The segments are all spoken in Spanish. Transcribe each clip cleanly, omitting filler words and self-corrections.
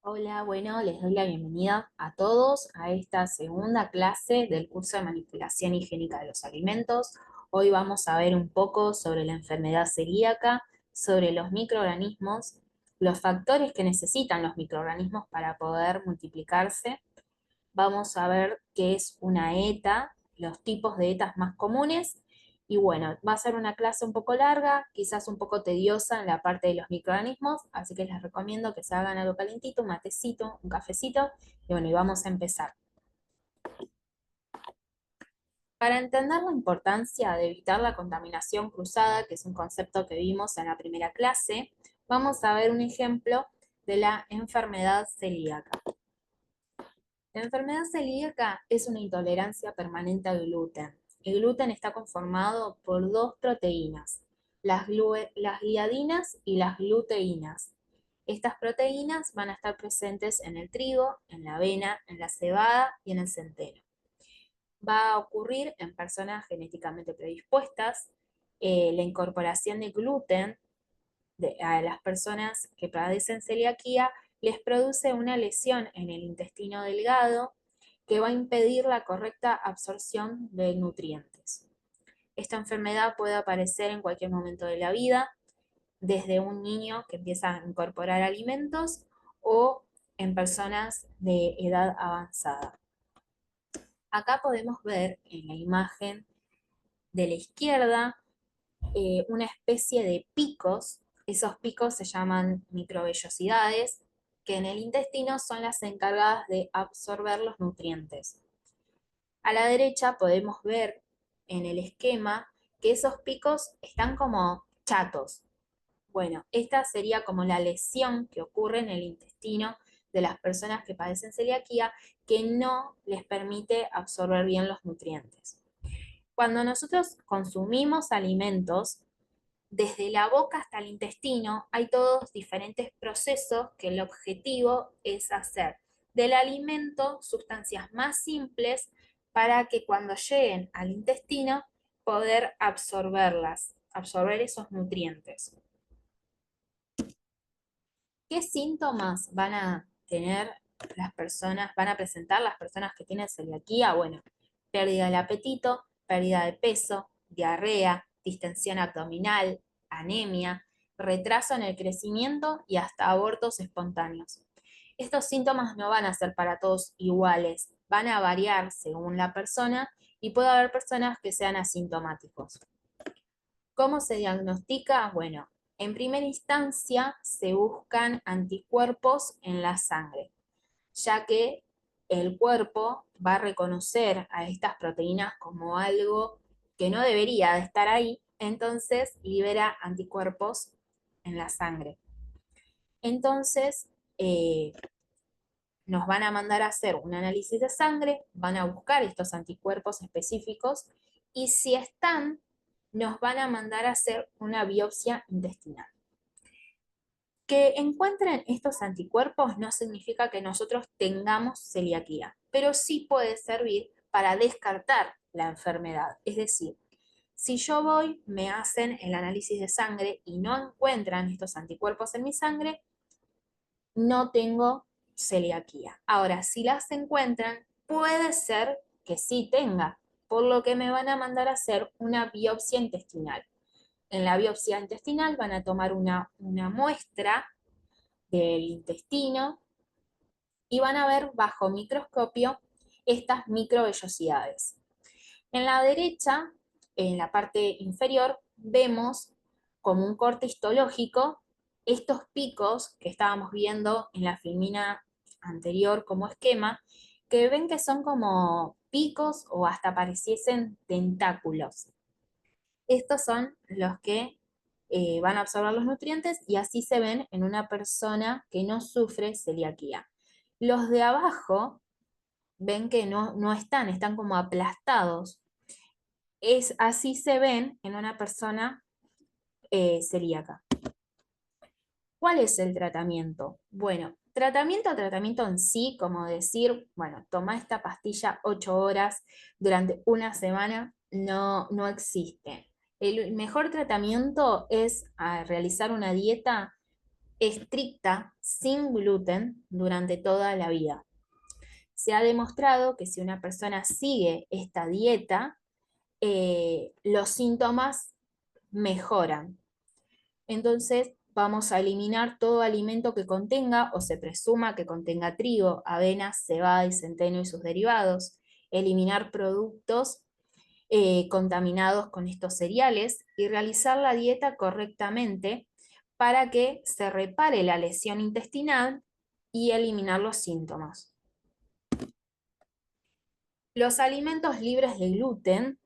Hola, bueno, les doy la bienvenida a todos a esta segunda clase del curso de manipulación higiénica de los alimentos. Hoy vamos a ver un poco sobre la enfermedad celíaca, sobre los microorganismos, los factores que necesitan los microorganismos para poder multiplicarse. Vamos a ver qué es una ETA, los tipos de ETAs más comunes. Y bueno, va a ser una clase un poco larga, quizás un poco tediosa en la parte de los microorganismos, así que les recomiendo que se hagan algo calentito, un matecito, un cafecito, y bueno, y vamos a empezar. Para entender la importancia de evitar la contaminación cruzada, que es un concepto que vimos en la primera clase, vamos a ver un ejemplo de la enfermedad celíaca. La enfermedad celíaca es una intolerancia permanente al gluten. El gluten está conformado por dos proteínas, las gliadinas y las gluteínas. Estas proteínas van a estar presentes en el trigo, en la avena, en la cebada y en el centeno. Va a ocurrir en personas genéticamente predispuestas. La incorporación de gluten a las personas que padecen celiaquía les produce una lesión en el intestino delgado que va a impedir la correcta absorción de nutrientes. Esta enfermedad puede aparecer en cualquier momento de la vida, desde un niño que empieza a incorporar alimentos o en personas de edad avanzada. Acá podemos ver en la imagen de la izquierda una especie de picos. Esos picos se llaman microvellosidades, que en el intestino son las encargadas de absorber los nutrientes. A la derecha podemos ver en el esquema que esos picos están como chatos. Bueno, esta sería como la lesión que ocurre en el intestino de las personas que padecen celiaquía, que no les permite absorber bien los nutrientes. Cuando nosotros consumimos alimentos, desde la boca hasta el intestino hay todos diferentes procesos que el objetivo es hacer del alimento sustancias más simples para que cuando lleguen al intestino poder absorberlas, absorber esos nutrientes. ¿Qué síntomas van a tener las personas, van a presentar las personas que tienen celiaquía? Bueno, pérdida del apetito, pérdida de peso, diarrea, distensión abdominal, anemia, retraso en el crecimiento y hasta abortos espontáneos. Estos síntomas no van a ser para todos iguales, van a variar según la persona y puede haber personas que sean asintomáticos. ¿Cómo se diagnostica? Bueno, en primera instancia se buscan anticuerpos en la sangre, ya que el cuerpo va a reconocer a estas proteínas como algo que no debería de estar ahí, entonces libera anticuerpos en la sangre. Entonces, nos van a mandar a hacer un análisis de sangre, van a buscar estos anticuerpos específicos y si están, nos van a mandar a hacer una biopsia intestinal. Que encuentren estos anticuerpos no significa que nosotros tengamos celiaquía, pero sí puede servir para descartar la enfermedad. Es decir, si yo voy, me hacen el análisis de sangre y no encuentran estos anticuerpos en mi sangre, no tengo celiaquía. Ahora, si las encuentran, puede ser que sí tenga, por lo que me van a mandar a hacer una biopsia intestinal. En la biopsia intestinal van a tomar una muestra del intestino y van a ver bajo microscopio estas microvellosidades. En la derecha, en la parte inferior, vemos como un corte histológico estos picos que estábamos viendo en la filmina anterior como esquema, que ven que son como picos o hasta pareciesen tentáculos. Estos son los que van a absorber los nutrientes y así se ven en una persona que no sufre celiaquía. Los de abajo ven que no están, están como aplastados. Así se ven en una persona celíaca. ¿Cuál es el tratamiento? Bueno, tratamiento en sí, como decir, bueno, toma esta pastilla 8 horas durante una semana, no existe. El mejor tratamiento es realizar una dieta estricta, sin gluten, durante toda la vida. Se ha demostrado que si una persona sigue esta dieta, los síntomas mejoran. Entonces, vamos a eliminar todo alimento que contenga o se presuma que contenga trigo, avena, cebada y centeno y sus derivados. Eliminar productos contaminados con estos cereales y realizar la dieta correctamente para que se repare la lesión intestinal y eliminar los síntomas. Los alimentos libres de gluten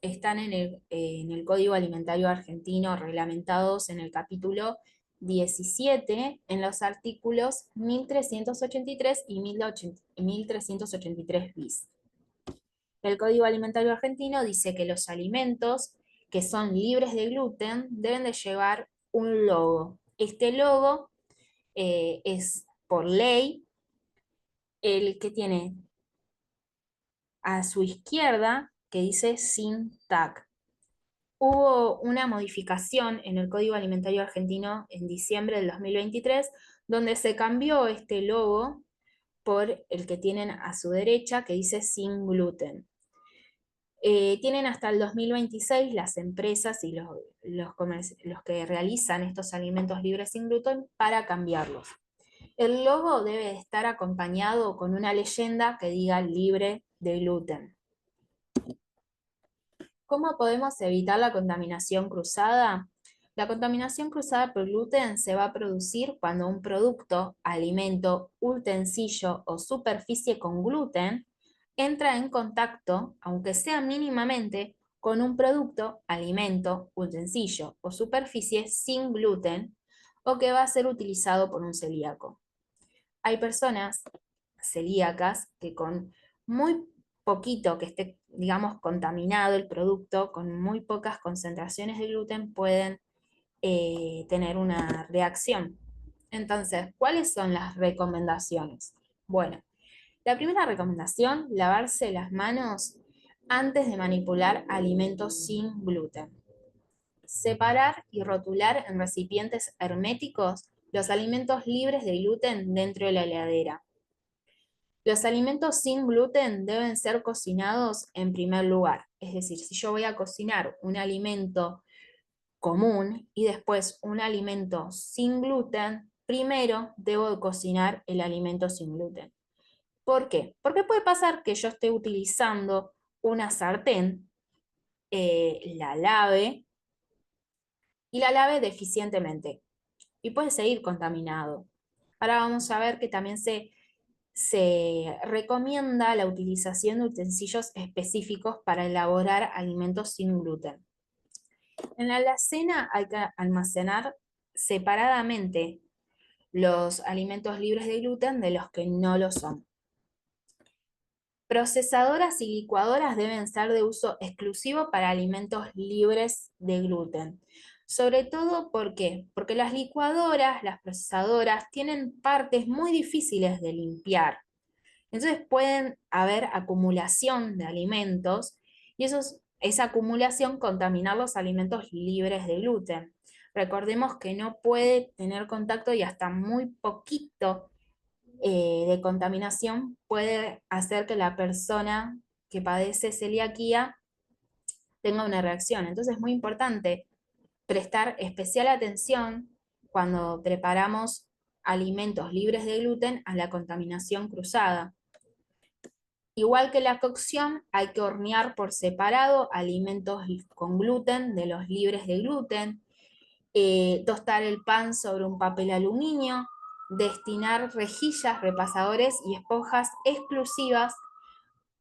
están en el Código Alimentario Argentino reglamentados en el capítulo 17, en los artículos 1383 y 1383 bis. El Código Alimentario Argentino dice que los alimentos que son libres de gluten deben de llevar un logo. Este logo es por ley el que tiene a su izquierda que dice sin TAC. Hubo una modificación en el Código Alimentario Argentino en diciembre del 2023, donde se cambió este logo por el que tienen a su derecha, que dice sin gluten. Tienen hasta el 2026 las empresas y los que realizan estos alimentos libres sin gluten para cambiarlos. El logo debe estar acompañado con una leyenda que diga libre de gluten. ¿Cómo podemos evitar la contaminación cruzada? La contaminación cruzada por gluten se va a producir cuando un producto, alimento, utensilio o superficie con gluten entra en contacto, aunque sea mínimamente, con un producto, alimento, utensilio o superficie sin gluten o que va a ser utilizado por un celíaco. Hay personas celíacas que con muy poquito que esté, digamos, contaminado el producto, con muy pocas concentraciones de gluten, pueden tener una reacción. Entonces, ¿cuáles son las recomendaciones? Bueno, la primera recomendación, lavarse las manos antes de manipular alimentos sin gluten. Separar y rotular en recipientes herméticos los alimentos libres de gluten dentro de la heladera. Los alimentos sin gluten deben ser cocinados en primer lugar. Es decir, si yo voy a cocinar un alimento común y después un alimento sin gluten, primero debo cocinar el alimento sin gluten. ¿Por qué? Porque puede pasar que yo esté utilizando una sartén, la lave y la lave deficientemente y puede seguir contaminado. Ahora vamos a ver que también se recomienda la utilización de utensilios específicos para elaborar alimentos sin gluten. En la alacena hay que almacenar separadamente los alimentos libres de gluten de los que no lo son. Procesadoras y licuadoras deben ser de uso exclusivo para alimentos libres de gluten. Sobre todo, ¿por qué? Porque las licuadoras, las procesadoras, tienen partes muy difíciles de limpiar. Entonces pueden haber acumulación de alimentos y esa acumulación contaminar los alimentos libres de gluten. Recordemos que no puede tener contacto y hasta muy poquito de contaminación puede hacer que la persona que padece celiaquía tenga una reacción. Entonces es muy importante prestar especial atención cuando preparamos alimentos libres de gluten a la contaminación cruzada. Igual que la cocción, hay que hornear por separado alimentos con gluten de los libres de gluten, tostar el pan sobre un papel aluminio, destinar rejillas, repasadores y esponjas exclusivas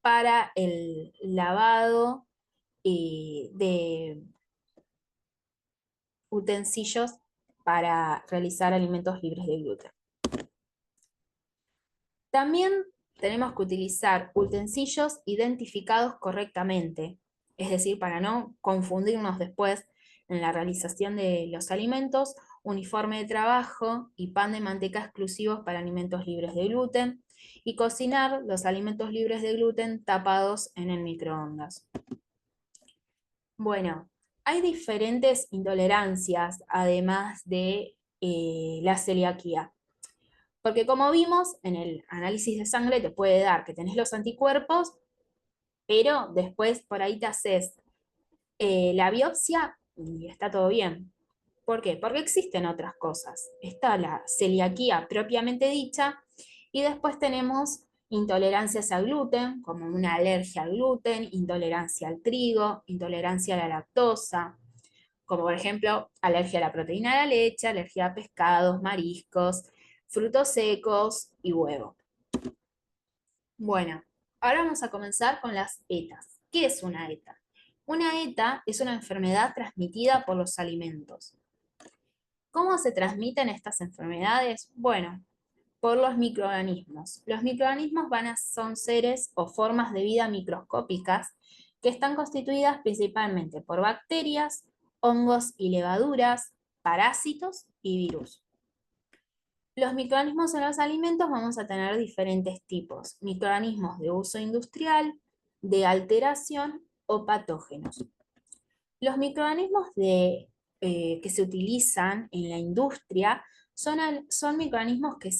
para el lavado de utensilios para realizar alimentos libres de gluten. También tenemos que utilizar utensilios identificados correctamente, es decir, para no confundirnos después en la realización de los alimentos, uniforme de trabajo y pan de manteca exclusivos para alimentos libres de gluten, y cocinar los alimentos libres de gluten tapados en el microondas. Bueno, hay diferentes intolerancias, además de la celiaquía. Porque como vimos, en el análisis de sangre te puede dar que tenés los anticuerpos, pero después por ahí te haces la biopsia y está todo bien. ¿Por qué? Porque existen otras cosas. Está la celiaquía propiamente dicha y después tenemos intolerancias al gluten, como una alergia al gluten, intolerancia al trigo, intolerancia a la lactosa, como por ejemplo alergia a la proteína de la leche, alergia a pescados, mariscos, frutos secos y huevo. Bueno, ahora vamos a comenzar con las ETAs. ¿Qué es una ETA? Una ETA es una enfermedad transmitida por los alimentos. ¿Cómo se transmiten estas enfermedades? Bueno, por los microorganismos. Los microorganismos son seres o formas de vida microscópicas que están constituidas principalmente por bacterias, hongos y levaduras, parásitos y virus. Los microorganismos en los alimentos vamos a tener diferentes tipos. Microorganismos de uso industrial, de alteración o patógenos. Los microorganismos que se utilizan en la industria son microorganismos que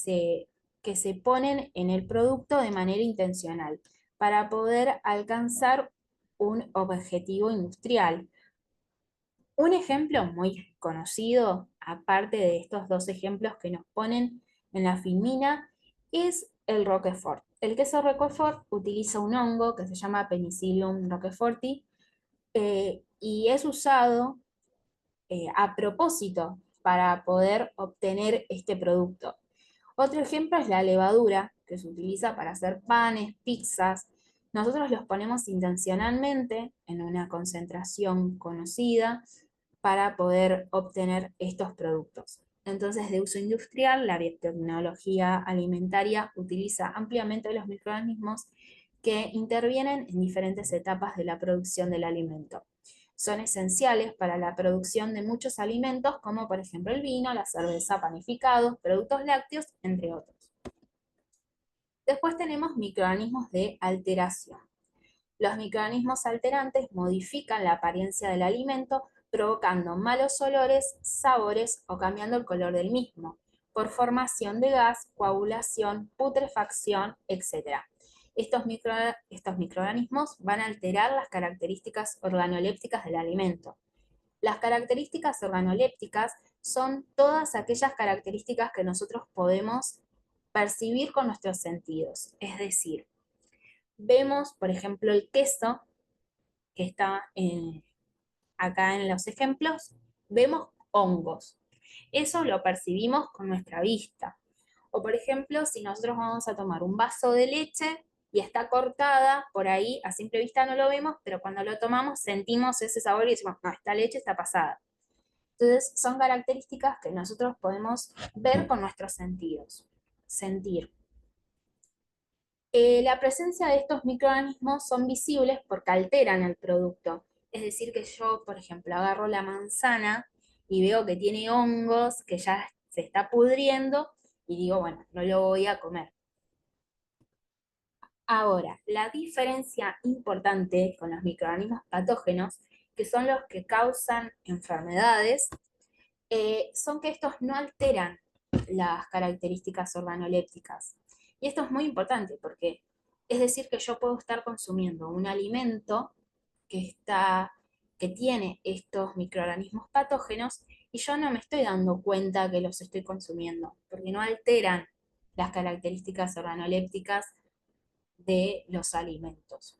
se ponen en el producto de manera intencional para poder alcanzar un objetivo industrial. Un ejemplo muy conocido, aparte de estos dos ejemplos que nos ponen en la filmina, es el Roquefort. El queso Roquefort utiliza un hongo que se llama Penicillium roqueforti y es usado a propósito para poder obtener este producto. Otro ejemplo es la levadura, que se utiliza para hacer panes, pizzas. Nosotros los ponemos intencionalmente en una concentración conocida para poder obtener estos productos. Entonces, de uso industrial, la biotecnología alimentaria utiliza ampliamente los microorganismos que intervienen en diferentes etapas de la producción del alimento. Son esenciales para la producción de muchos alimentos, como por ejemplo el vino, la cerveza, panificados, productos lácteos, entre otros. Después tenemos microorganismos de alteración. Los microorganismos alterantes modifican la apariencia del alimento, provocando malos olores, sabores o cambiando el color del mismo, por formación de gas, coagulación, putrefacción, etc. Estos microorganismos van a alterar las características organolépticas del alimento. Las características organolépticas son todas aquellas características que nosotros podemos percibir con nuestros sentidos. Es decir, vemos, por ejemplo, el queso, que está acá en los ejemplos, vemos hongos. Eso lo percibimos con nuestra vista. O por ejemplo, si nosotros vamos a tomar un vaso de leche y está cortada, por ahí a simple vista no lo vemos, pero cuando lo tomamos sentimos ese sabor y decimos, no, esta leche está pasada. Entonces, son características que nosotros podemos ver con nuestros sentidos, sentir. La presencia de estos microorganismos son visibles porque alteran el producto. Es decir, que yo, por ejemplo, agarro la manzana y veo que tiene hongos, que ya se está pudriendo, y digo, bueno, no lo voy a comer. Ahora, la diferencia importante con los microorganismos patógenos, que son los que causan enfermedades, son que estos no alteran las características organolépticas. Y esto es muy importante porque es decir que yo puedo estar consumiendo un alimento que tiene estos microorganismos patógenos y yo no me estoy dando cuenta que los estoy consumiendo, porque no alteran las características organolépticas de los alimentos.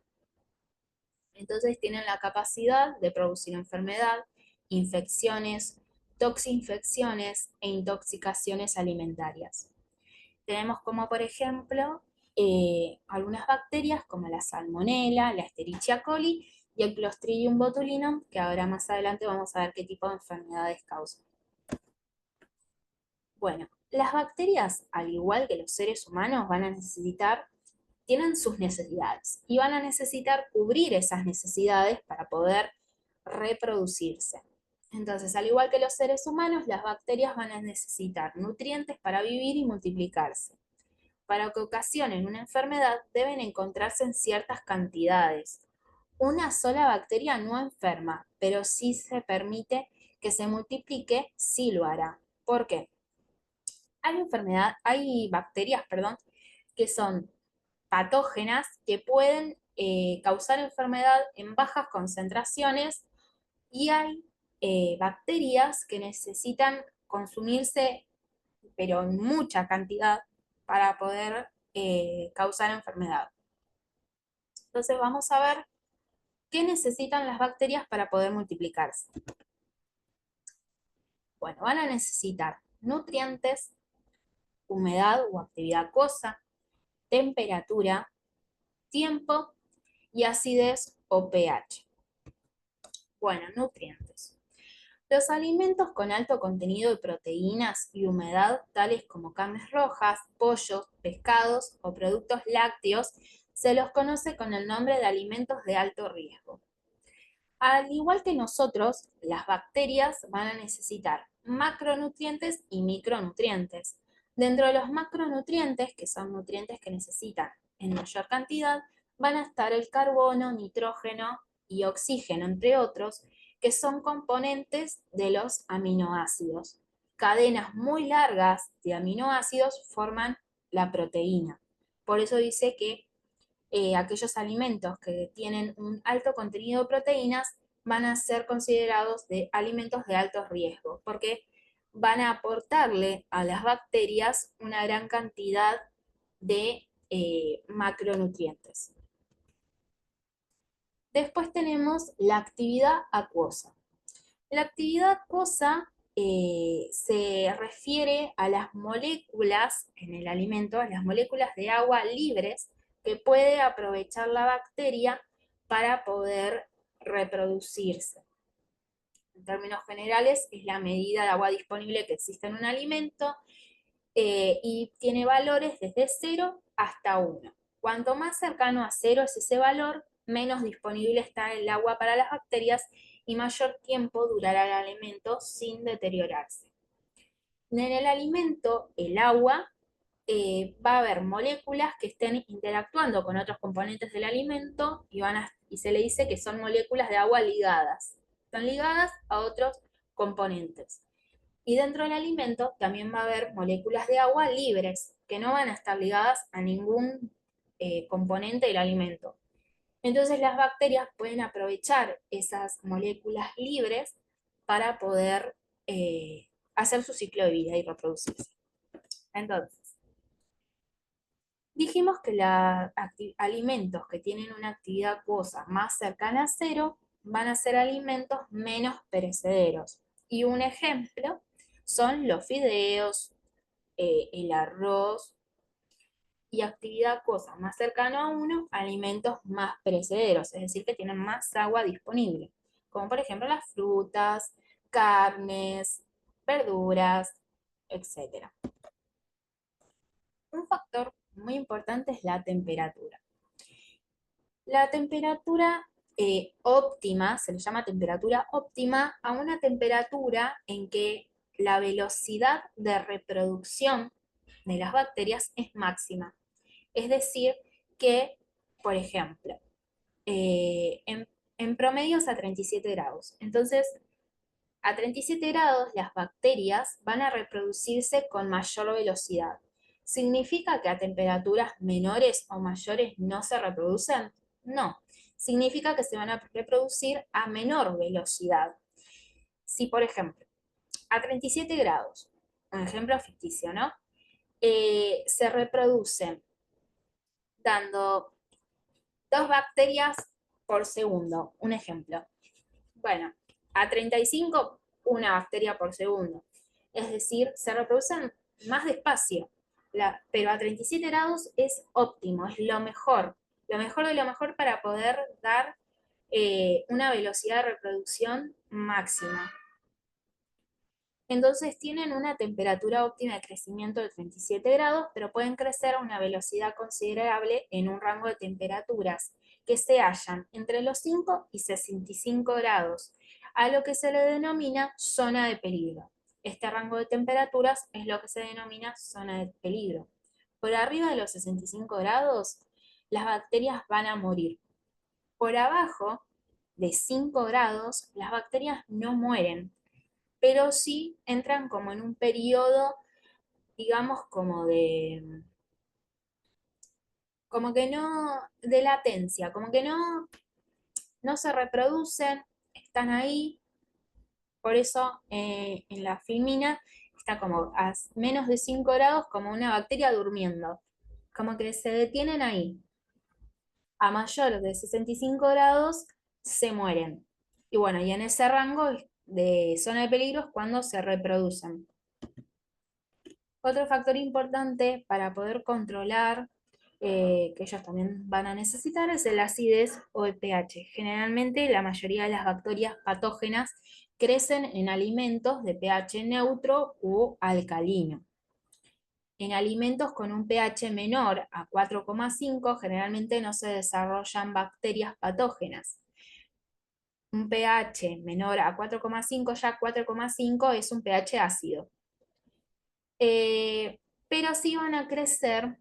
Entonces tienen la capacidad de producir enfermedad, infecciones, toxinfecciones e intoxicaciones alimentarias. Tenemos como por ejemplo algunas bacterias como la Salmonella, la Escherichia coli y el Clostridium botulinum, que ahora más adelante vamos a ver qué tipo de enfermedades causan. Bueno, las bacterias, al igual que los seres humanos, tienen sus necesidades y van a necesitar cubrir esas necesidades para poder reproducirse. Entonces, al igual que los seres humanos, las bacterias van a necesitar nutrientes para vivir y multiplicarse. Para que ocasionen una enfermedad, deben encontrarse en ciertas cantidades. Una sola bacteria no enferma, pero si se permite que se multiplique, sí lo hará. ¿Por qué? Hay bacterias, perdón, que son patógenas que pueden causar enfermedad en bajas concentraciones y hay bacterias que necesitan consumirse, pero en mucha cantidad, para poder causar enfermedad. Entonces vamos a ver qué necesitan las bacterias para poder multiplicarse. Bueno, van a necesitar nutrientes, humedad o actividad acuosa, temperatura, tiempo y acidez o pH. Bueno, nutrientes. Los alimentos con alto contenido de proteínas y humedad, tales como carnes rojas, pollos, pescados o productos lácteos, se los conoce con el nombre de alimentos de alto riesgo. Al igual que nosotros, las bacterias van a necesitar macronutrientes y micronutrientes. Dentro de los macronutrientes, que son nutrientes que necesitan en mayor cantidad, van a estar el carbono, nitrógeno y oxígeno, entre otros, que son componentes de los aminoácidos. Cadenas muy largas de aminoácidos forman la proteína. Por eso dice que aquellos alimentos que tienen un alto contenido de proteínas van a ser considerados de alimentos de alto riesgo, porque van a aportarle a las bacterias una gran cantidad de macronutrientes. Después tenemos la actividad acuosa. La actividad acuosa se refiere a las moléculas en el alimento, a las moléculas de agua libres que puede aprovechar la bacteria para poder reproducirse. En términos generales, es la medida de agua disponible que existe en un alimento y tiene valores desde 0 hasta 1. Cuanto más cercano a 0 es ese valor, menos disponible está el agua para las bacterias y mayor tiempo durará el alimento sin deteriorarse. En el alimento, el agua, va a haber moléculas que estén interactuando con otros componentes del alimento y se le dice que son moléculas de agua ligadas. Están ligadas a otros componentes. Y dentro del alimento también va a haber moléculas de agua libres, que no van a estar ligadas a ningún componente del alimento. Entonces las bacterias pueden aprovechar esas moléculas libres para poder hacer su ciclo de vida y reproducirse. Entonces, dijimos que los alimentos que tienen una actividad acuosa más cercana a 0 van a ser alimentos menos perecederos. Y un ejemplo son los fideos, el arroz, y actividad acuosa más cercano a 1, alimentos más perecederos, es decir, que tienen más agua disponible, como por ejemplo las frutas, carnes, verduras, etc. Un factor muy importante es la temperatura. La temperatura óptima, se le llama temperatura óptima, a una temperatura en que la velocidad de reproducción de las bacterias es máxima. Es decir, que, por ejemplo, en promedio es a 37 grados. Entonces, a 37 grados las bacterias van a reproducirse con mayor velocidad. ¿Significa que a temperaturas menores o mayores no se reproducen? No. Significa que se van a reproducir a menor velocidad. Si, por ejemplo, a 37 grados, un ejemplo ficticio, ¿no? Se reproducen dando 2 bacterias por segundo, un ejemplo. Bueno, a 35, una bacteria por segundo. Es decir, se reproducen más despacio, pero a 37 grados es óptimo, es lo mejor de lo mejor para poder dar una velocidad de reproducción máxima. Entonces tienen una temperatura óptima de crecimiento de 37 grados, pero pueden crecer a una velocidad considerable en un rango de temperaturas que se hallan entre los 5 y 65 grados, a lo que se le denomina zona de peligro. Este rango de temperaturas es lo que se denomina zona de peligro. Por arriba de los 65 grados, las bacterias van a morir. Por abajo de 5 grados, las bacterias no mueren. pero sí entran como en un periodo, digamos, como que no, de latencia, como que no se reproducen, están ahí, por eso en la filmina está como a menos de 5 grados como una bacteria durmiendo, como que se detienen ahí. A mayor de 65 grados se mueren. Y bueno, y en ese rango de zona de peligro es cuando se reproducen. Otro factor importante para poder controlar, que ellos también van a necesitar, es el acidez o el pH. Generalmente la mayoría de las bacterias patógenas crecen en alimentos de pH neutro o alcalino. En alimentos con un pH menor a 4,5 generalmente no se desarrollan bacterias patógenas. Un pH menor a 4,5, ya 4,5 es un pH ácido. Pero sí van a crecer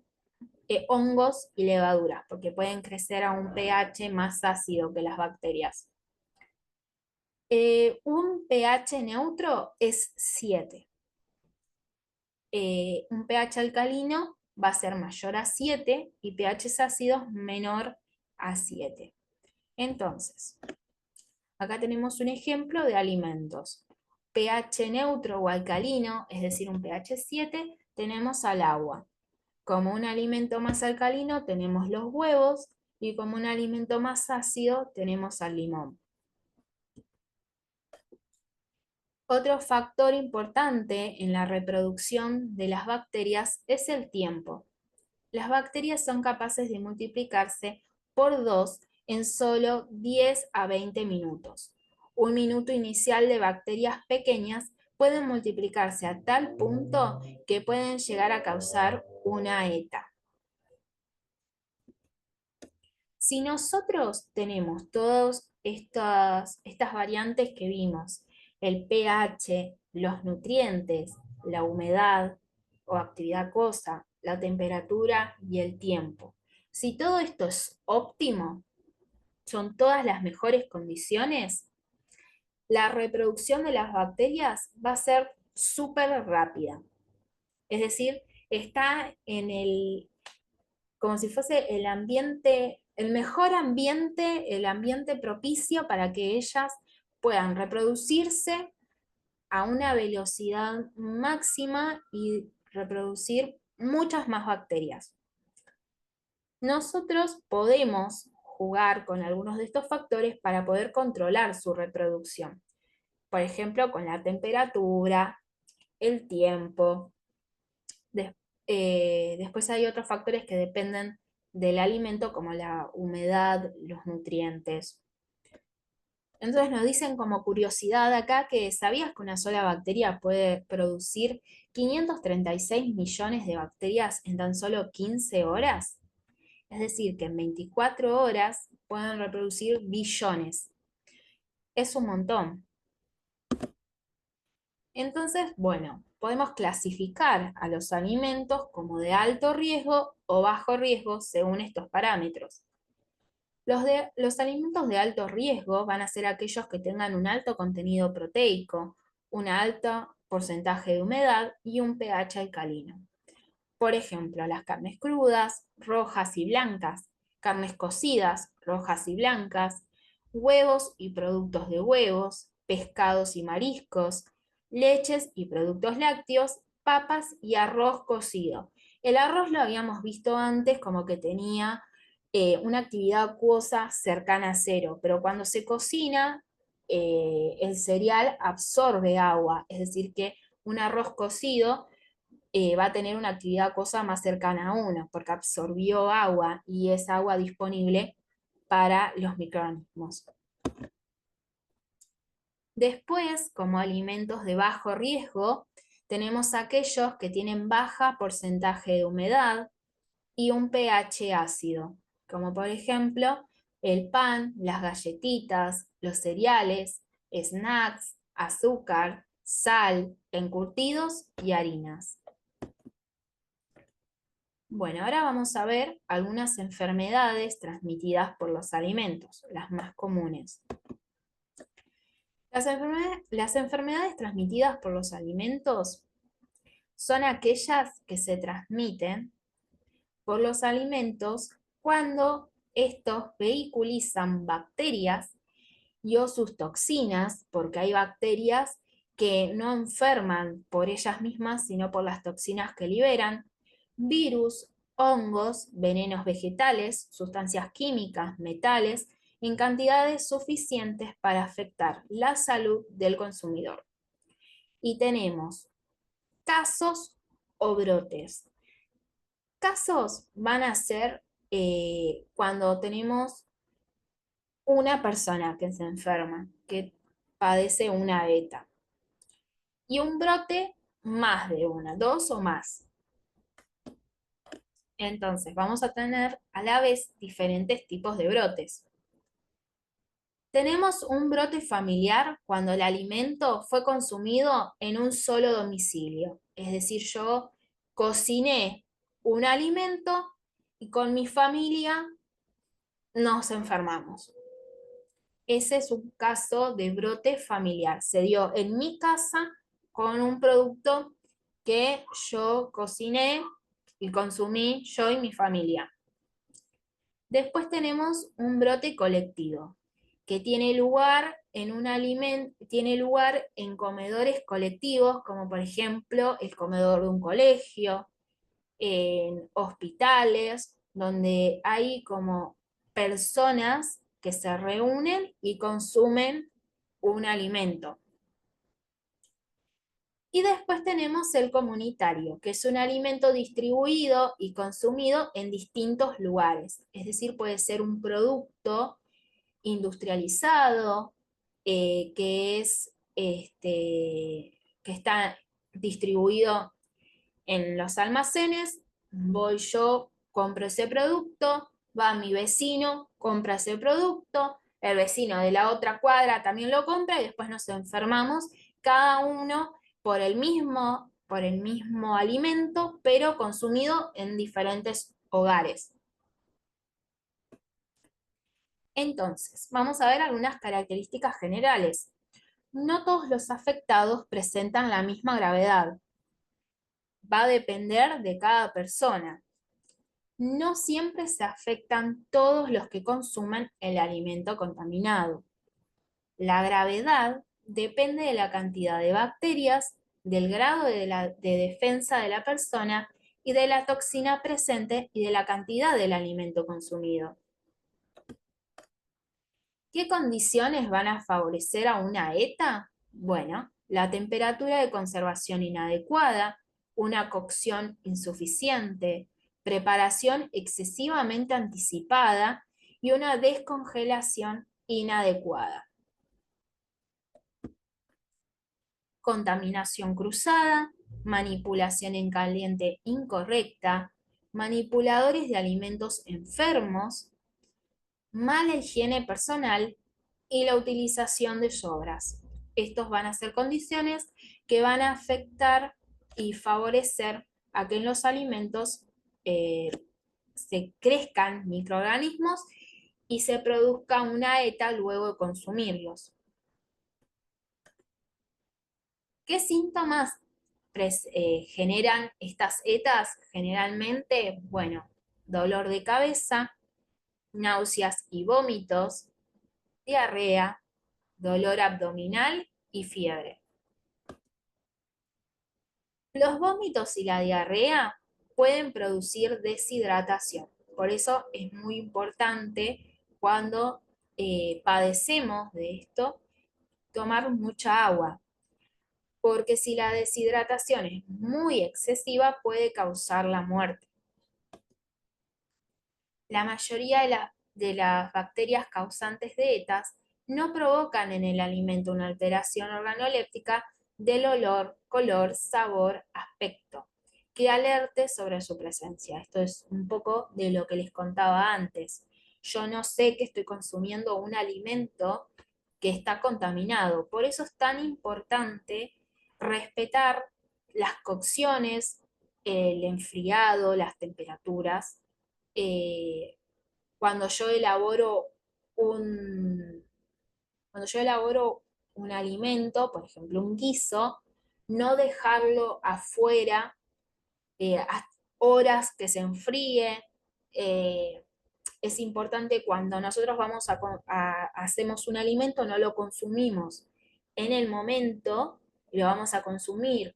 hongos y levaduras, porque pueden crecer a un pH más ácido que las bacterias. Un pH neutro es 7. Un pH alcalino va a ser mayor a 7 y pH ácidos menor a 7. Entonces, acá tenemos un ejemplo de alimentos. pH neutro o alcalino, es decir, un pH 7, tenemos al agua. Como un alimento más alcalino tenemos los huevos y como un alimento más ácido tenemos al limón. Otro factor importante en la reproducción de las bacterias es el tiempo. Las bacterias son capaces de multiplicarse por 2 en solo 10 a 20 minutos. Un minuto inicial de bacterias pequeñas pueden multiplicarse a tal punto que pueden llegar a causar una ETA. Si nosotros tenemos todas estas variantes que vimos, el pH, los nutrientes, la humedad o actividad acuosa, la temperatura y el tiempo, si todo esto es óptimo, son todas las mejores condiciones, la reproducción de las bacterias va a ser súper rápida. Es decir, está como si fuese el ambiente, el mejor ambiente, el ambiente propicio para que ellas puedan reproducirse a una velocidad máxima y reproducir muchas más bacterias. Nosotros podemos jugar con algunos de estos factores para poder controlar su reproducción. Por ejemplo, con la temperatura, el tiempo. Después hay otros factores que dependen del alimento, como la humedad, los nutrientes. Entonces nos dicen como curiosidad acá que ¿sabías que una sola bacteria puede producir 536 millones de bacterias en tan solo 15 horas? Es decir, que en 24 horas pueden reproducir billones. Es un montón. Entonces, bueno, podemos clasificar a los alimentos como de alto riesgo o bajo riesgo según estos parámetros. Los alimentos de alto riesgo van a ser aquellos que tengan un alto contenido proteico, un alto porcentaje de humedad y un pH alcalino. Por ejemplo, las carnes crudas, rojas y blancas, carnes cocidas, rojas y blancas, huevos y productos de huevos, pescados y mariscos, leches y productos lácteos, papas y arroz cocido. El arroz lo habíamos visto antes como que tenía una actividad acuosa cercana a cero, pero cuando se cocina, el cereal absorbe agua, es decir, que un arroz cocido va a tener una actividad acuosa más cercana a 1, porque absorbió agua y es agua disponible para los microorganismos. Después, como alimentos de bajo riesgo, tenemos aquellos que tienen baja porcentaje de humedad y un pH ácido, como por ejemplo el pan, las galletitas, los cereales, snacks, azúcar, sal, encurtidos y harinas. Bueno, ahora vamos a ver algunas enfermedades transmitidas por los alimentos, las más comunes. Las enfermedades transmitidas por los alimentos son aquellas que se transmiten por los alimentos cuando estos vehiculizan bacterias y o sus toxinas, porque hay bacterias que no enferman por ellas mismas, sino por las toxinas que liberan, virus, hongos, venenos vegetales, sustancias químicas, metales, en cantidades suficientes para afectar la salud del consumidor. Y tenemos casos o brotes. Casos van a ser cuando tenemos una persona que se enferma, que padece una beta, y un brote más de una, dos o más. Entonces vamos a tener a la vez diferentes tipos de brotes. Tenemos un brote familiar cuando el alimento fue consumido en un solo domicilio. Es decir, yo cociné un alimento y con mi familia nos enfermamos. Ese es un caso de brote familiar. Se dio en mi casa con un producto que yo cociné y consumí yo y mi familia. Después tenemos un brote colectivo, que tiene lugar en tiene lugar en comedores colectivos, como por ejemplo el comedor de un colegio, en hospitales, donde hay como personas que se reúnen y consumen un alimento. Y después tenemos el comunitario, que es un alimento distribuido y consumido en distintos lugares. Es decir, puede ser un producto industrializado, que está distribuido en los almacenes, voy yo, compro ese producto, va mi vecino, compra ese producto, el vecino de la otra cuadra también lo compra y después nos enfermamos cada uno por el mismo alimento, pero consumido en diferentes hogares. Entonces, vamos a ver algunas características generales. No todos los afectados presentan la misma gravedad. Va a depender de cada persona. No siempre se afectan todos los que consuman el alimento contaminado. La gravedad depende de la cantidad de bacterias, del grado de defensa de la persona y de la toxina presente y de la cantidad del alimento consumido. ¿Qué condiciones van a favorecer a una ETA? Bueno, la temperatura de conservación inadecuada, una cocción insuficiente, preparación excesivamente anticipada y una descongelación inadecuada. Contaminación cruzada, manipulación en caliente incorrecta, manipuladores de alimentos enfermos, mala higiene personal y la utilización de sobras. Estos van a ser condiciones que van a afectar y favorecer a que en los alimentos se crezcan microorganismos y se produzca una ETA luego de consumirlos. ¿Qué síntomas generan estas ETAs? Generalmente, bueno, dolor de cabeza, náuseas y vómitos, diarrea, dolor abdominal y fiebre. Los vómitos y la diarrea pueden producir deshidratación. Por eso es muy importante cuando padecemos de esto tomar mucha agua, porque si la deshidratación es muy excesiva puede causar la muerte. La mayoría de las bacterias causantes de ETAs no provocan en el alimento una alteración organoléptica del olor, color, sabor, aspecto, que alerte sobre su presencia. Esto es un poco de lo que les contaba antes. Yo no sé que estoy consumiendo un alimento que está contaminado. Por eso es tan importante respetar las cocciones, el enfriado, las temperaturas, eh, cuando yo elaboro un, cuando yo elaboro un alimento, por ejemplo un guiso, no dejarlo afuera horas que se enfríe. eh, es importante cuando nosotros hacemos un alimento, no lo consumimos en el momento, lo vamos a consumir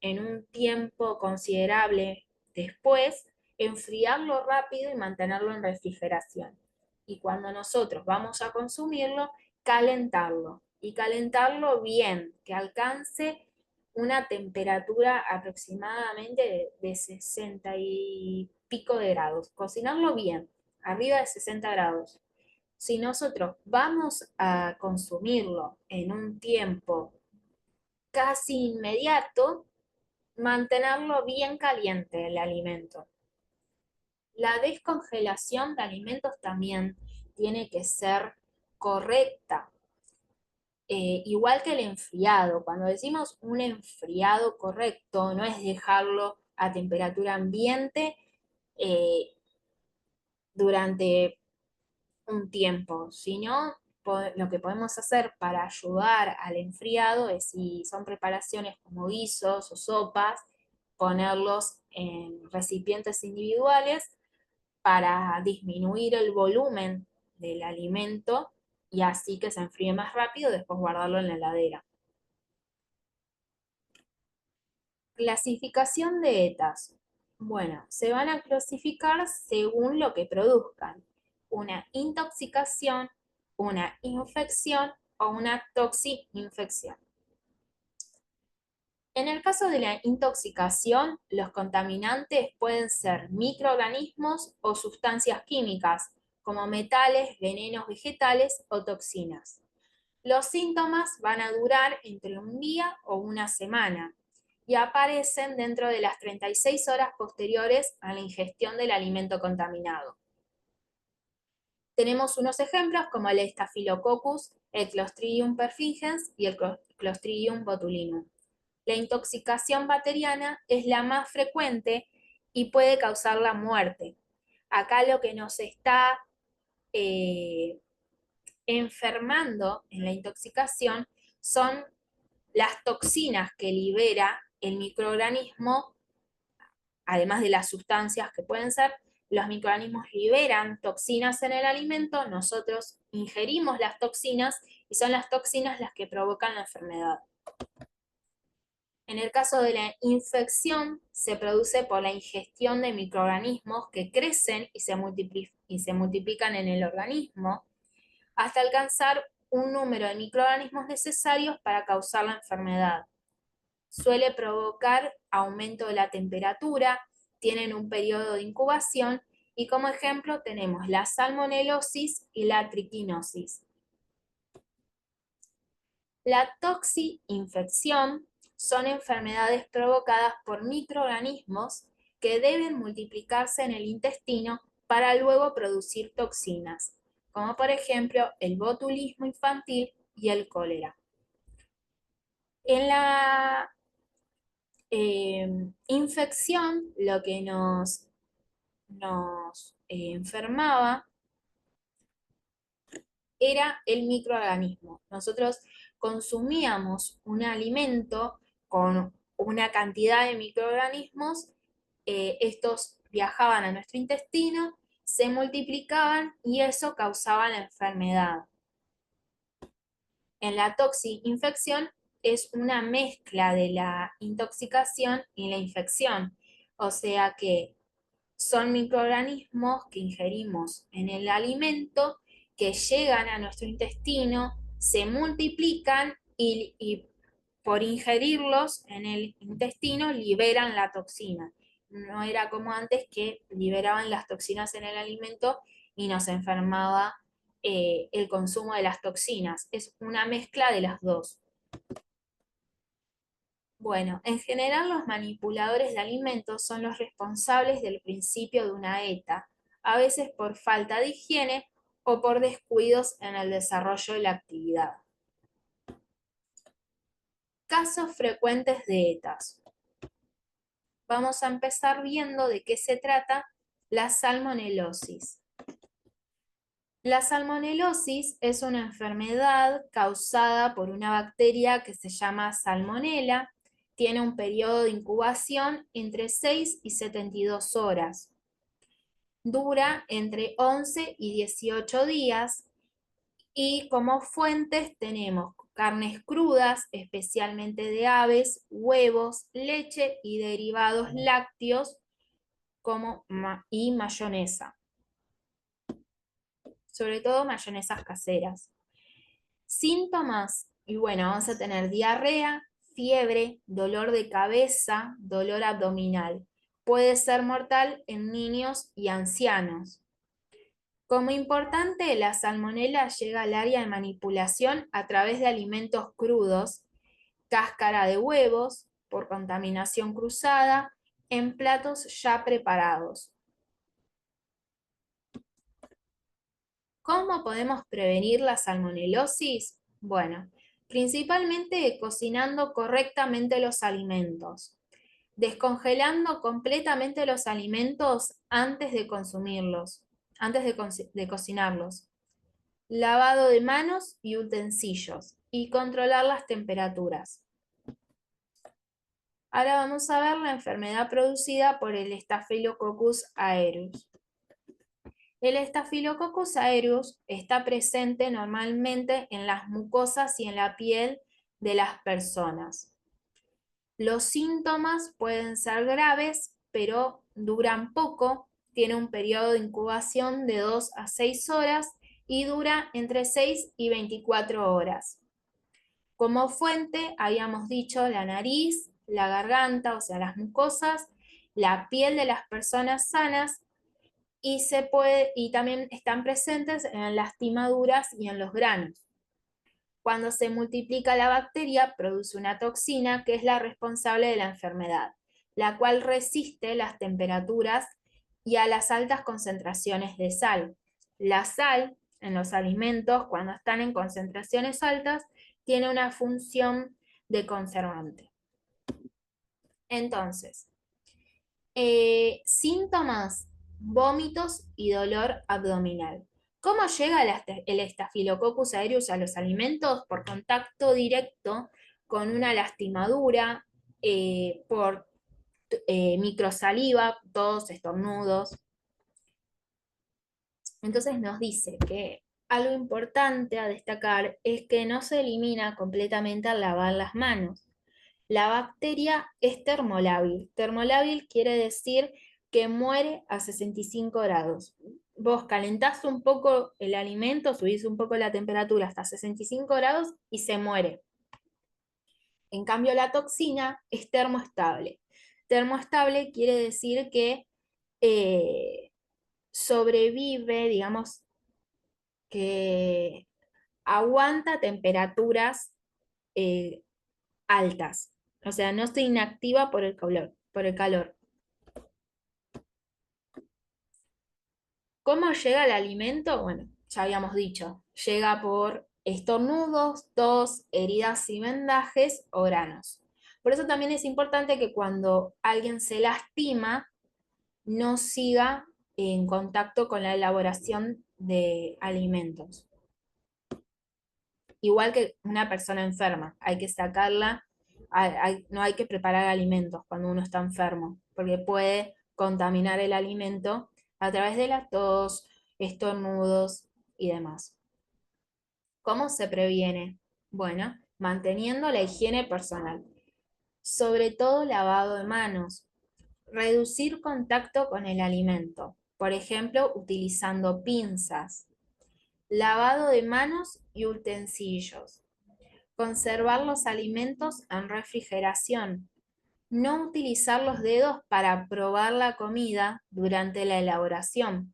en un tiempo considerable después, enfriarlo rápido y mantenerlo en refrigeración. Y cuando nosotros vamos a consumirlo, calentarlo. Y calentarlo bien, que alcance una temperatura aproximadamente de 60 y pico de grados. Cocinarlo bien, arriba de 60 grados. Si nosotros vamos a consumirlo en un tiempo casi inmediato, mantenerlo bien caliente el alimento. La descongelación de alimentos también tiene que ser correcta. Igual que el enfriado, cuando decimos un enfriado correcto, no es dejarlo a temperatura ambiente eh, durante un tiempo, sino lo que podemos hacer para ayudar al enfriado es, si son preparaciones como guisos o sopas, ponerlos en recipientes individuales para disminuir el volumen del alimento y así que se enfríe más rápido, después guardarlo en la heladera. Clasificación de ETAs. Bueno, se van a clasificar según lo que produzcan. Una intoxicación, una infección o una toxi-infección. En el caso de la intoxicación, los contaminantes pueden ser microorganismos o sustancias químicas, como metales, venenos vegetales o toxinas. Los síntomas van a durar entre un día o una semana y aparecen dentro de las 36 horas posteriores a la ingestión del alimento contaminado. Tenemos unos ejemplos como el Staphylococcus, el Clostridium perfringens y el Clostridium botulinum. La intoxicación bacteriana es la más frecuente y puede causar la muerte. Acá lo que nos está enfermando en la intoxicación son las toxinas que libera el microorganismo, además de las sustancias que pueden ser, los microorganismos liberan toxinas en el alimento, nosotros ingerimos las toxinas y son las toxinas las que provocan la enfermedad. En el caso de la infección, se produce por la ingestión de microorganismos que crecen y se multiplican en el organismo hasta alcanzar un número de microorganismos necesarios para causar la enfermedad. Suele provocar aumento de la temperatura, tienen un periodo de incubación y como ejemplo tenemos la salmonelosis y la triquinosis. La toxi-infección son enfermedades provocadas por microorganismos que deben multiplicarse en el intestino para luego producir toxinas, como por ejemplo el botulismo infantil y el cólera. En la infección, lo que nos enfermaba era el microorganismo. Nosotros consumíamos un alimento con una cantidad de microorganismos, estos viajaban a nuestro intestino, se multiplicaban y eso causaba la enfermedad. En la toxi-infección es una mezcla de la intoxicación y la infección, o sea que son microorganismos que ingerimos en el alimento, que llegan a nuestro intestino, se multiplican y por ingerirlos en el intestino liberan la toxina. No era como antes que liberaban las toxinas en el alimento y nos enfermaba el consumo de las toxinas. Es una mezcla de las dos. Bueno, en general los manipuladores de alimentos son los responsables del principio de una ETA, a veces por falta de higiene o por descuidos en el desarrollo de la actividad. Casos frecuentes de ETAs. Vamos a empezar viendo de qué se trata la salmonelosis. La salmonelosis es una enfermedad causada por una bacteria que se llama Salmonella. Tiene un periodo de incubación entre 6 y 72 horas. Dura entre 11 y 18 días y como fuentes tenemos carnes crudas, especialmente de aves, huevos, leche y derivados lácteos y mayonesa, sobre todo mayonesas caseras. Síntomas, y bueno, vamos a tener diarrea, fiebre, dolor de cabeza, dolor abdominal. Puede ser mortal en niños y ancianos. Como importante, la salmonela llega al área de manipulación a través de alimentos crudos, cáscara de huevos, por contaminación cruzada, en platos ya preparados. ¿Cómo podemos prevenir la salmonelosis? Bueno, principalmente cocinando correctamente los alimentos, descongelando completamente los alimentos antes de consumirlos, antes de cocinarlos, lavado de manos y utensilios y controlar las temperaturas. Ahora vamos a ver la enfermedad producida por el Staphylococcus aureus. El Staphylococcus aureus está presente normalmente en las mucosas y en la piel de las personas. Los síntomas pueden ser graves, pero duran poco, tiene un periodo de incubación de 2 a 6 horas y dura entre 6 y 24 horas. Como fuente, habíamos dicho la nariz, la garganta, o sea, las mucosas, la piel de las personas sanas y también están presentes en las lastimaduras y en los granos. Cuando se multiplica la bacteria, produce una toxina que es la responsable de la enfermedad, la cual resiste las temperaturas y a las altas concentraciones de sal. La sal en los alimentos, cuando están en concentraciones altas, tiene una función de conservante. Entonces, síntomas, vómitos y dolor abdominal. ¿Cómo llega el Staphylococcus aureus a los alimentos? Por contacto directo con una lastimadura, por microsaliva, tos, estornudos. Entonces nos dice que algo importante a destacar es que no se elimina completamente al lavar las manos. La bacteria es termolábil. Termolábil quiere decir que muere a 65 grados. Vos calentás un poco el alimento, subís un poco la temperatura hasta 65 grados y se muere. En cambio, la toxina es termoestable. Termoestable quiere decir que sobrevive, digamos, que aguanta temperaturas eh, altas. O sea, no se inactiva por el calor. ¿Cómo llega el alimento? Bueno, ya habíamos dicho, llega por estornudos, tos, heridas y vendajes o granos. Por eso también es importante que cuando alguien se lastima, no siga en contacto con la elaboración de alimentos. Igual que una persona enferma, hay que sacarla, no hay que preparar alimentos cuando uno está enfermo, porque puede contaminar el alimento a través de la tos, estornudos y demás. ¿Cómo se previene? Bueno, manteniendo la higiene personal, sobre todo lavado de manos, reducir contacto con el alimento, por ejemplo, utilizando pinzas, lavado de manos y utensilios. Conservar los alimentos en refrigeración. No utilizar los dedos para probar la comida durante la elaboración.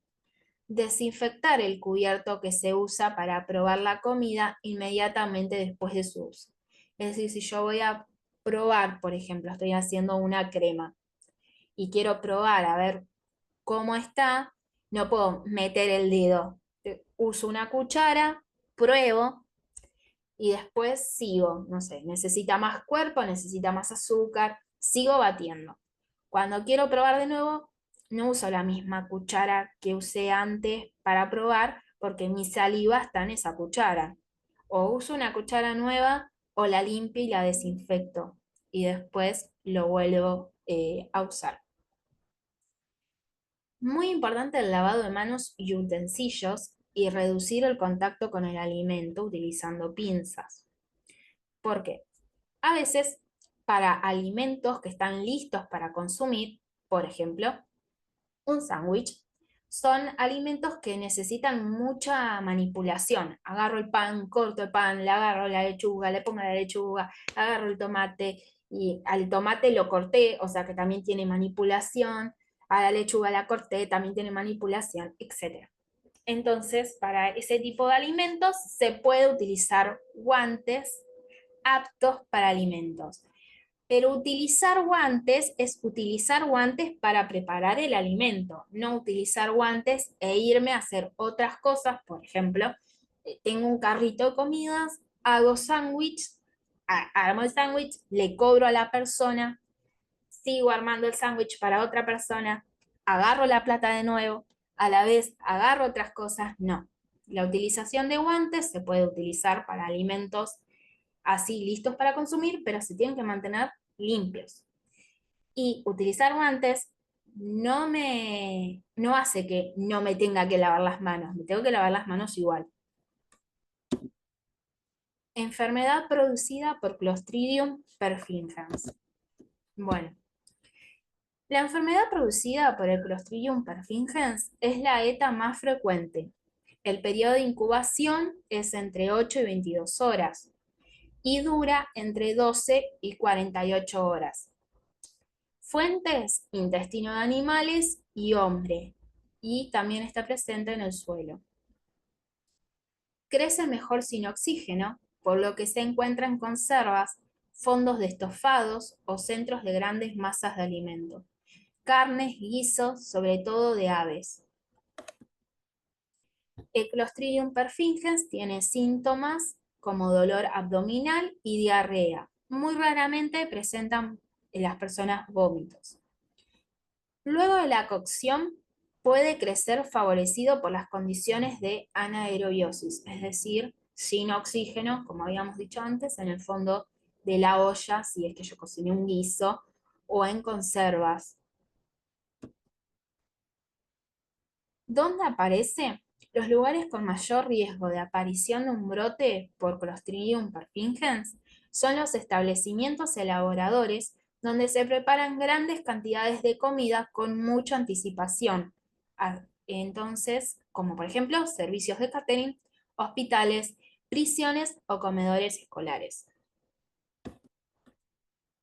Desinfectar el cubierto que se usa para probar la comida inmediatamente después de su uso. Es decir, si yo voy a probar, por ejemplo, estoy haciendo una crema y quiero probar a ver cómo está, no puedo meter el dedo. Uso una cuchara, pruebo y después sigo, no sé, necesita más cuerpo, necesita más azúcar, sigo batiendo. Cuando quiero probar de nuevo, no uso la misma cuchara que usé antes para probar, porque mi saliva está en esa cuchara. O uso una cuchara nueva o la limpio y la desinfecto y después lo vuelvo a usar. Muy importante el lavado de manos y utensilios y reducir el contacto con el alimento utilizando pinzas. ¿Por qué? A veces, para alimentos que están listos para consumir, por ejemplo, un sándwich, son alimentos que necesitan mucha manipulación. Agarro el pan, corto el pan, le agarro la lechuga, le pongo la lechuga, agarro el tomate y al tomate lo corté, o sea que también tiene manipulación, a la lechuga la corté, también tiene manipulación, etc. Entonces, para ese tipo de alimentos se puede utilizar guantes aptos para alimentos. Pero utilizar guantes es utilizar guantes para preparar el alimento, no utilizar guantes e irme a hacer otras cosas. Por ejemplo, tengo un carrito de comidas, hago sándwich, armo el sándwich, le cobro a la persona, sigo armando el sándwich para otra persona, agarro la plata de nuevo, a la vez agarro otras cosas. No. La utilización de guantes se puede utilizar para alimentos así listos para consumir, pero se tienen que mantener limpios. Y utilizar guantes no hace que no me tenga que lavar las manos, me tengo que lavar las manos igual. Enfermedad producida por Clostridium perfringens. Bueno, la enfermedad producida por el Clostridium perfringens es la ETA más frecuente. El periodo de incubación es entre 8 y 22 horas y dura entre 12 y 48 horas. Fuentes, intestino de animales y hombre, y también está presente en el suelo. Crece mejor sin oxígeno, por lo que se encuentra en conservas, fondos de estofados o centros de grandes masas de alimento, carnes, guisos, sobre todo de aves. El Clostridium perfringens tiene síntomas como dolor abdominal y diarrea. Muy raramente presentan en las personas vómitos. Luego de la cocción, puede crecer favorecido por las condiciones de anaerobiosis, es decir, sin oxígeno, como habíamos dicho antes, en el fondo de la olla, si es que yo cociné un guiso, o en conservas. ¿Dónde aparece? Los lugares con mayor riesgo de aparición de un brote por Clostridium perfringens son los establecimientos elaboradores donde se preparan grandes cantidades de comida con mucha anticipación. Entonces, como por ejemplo, servicios de catering, hospitales, prisiones o comedores escolares.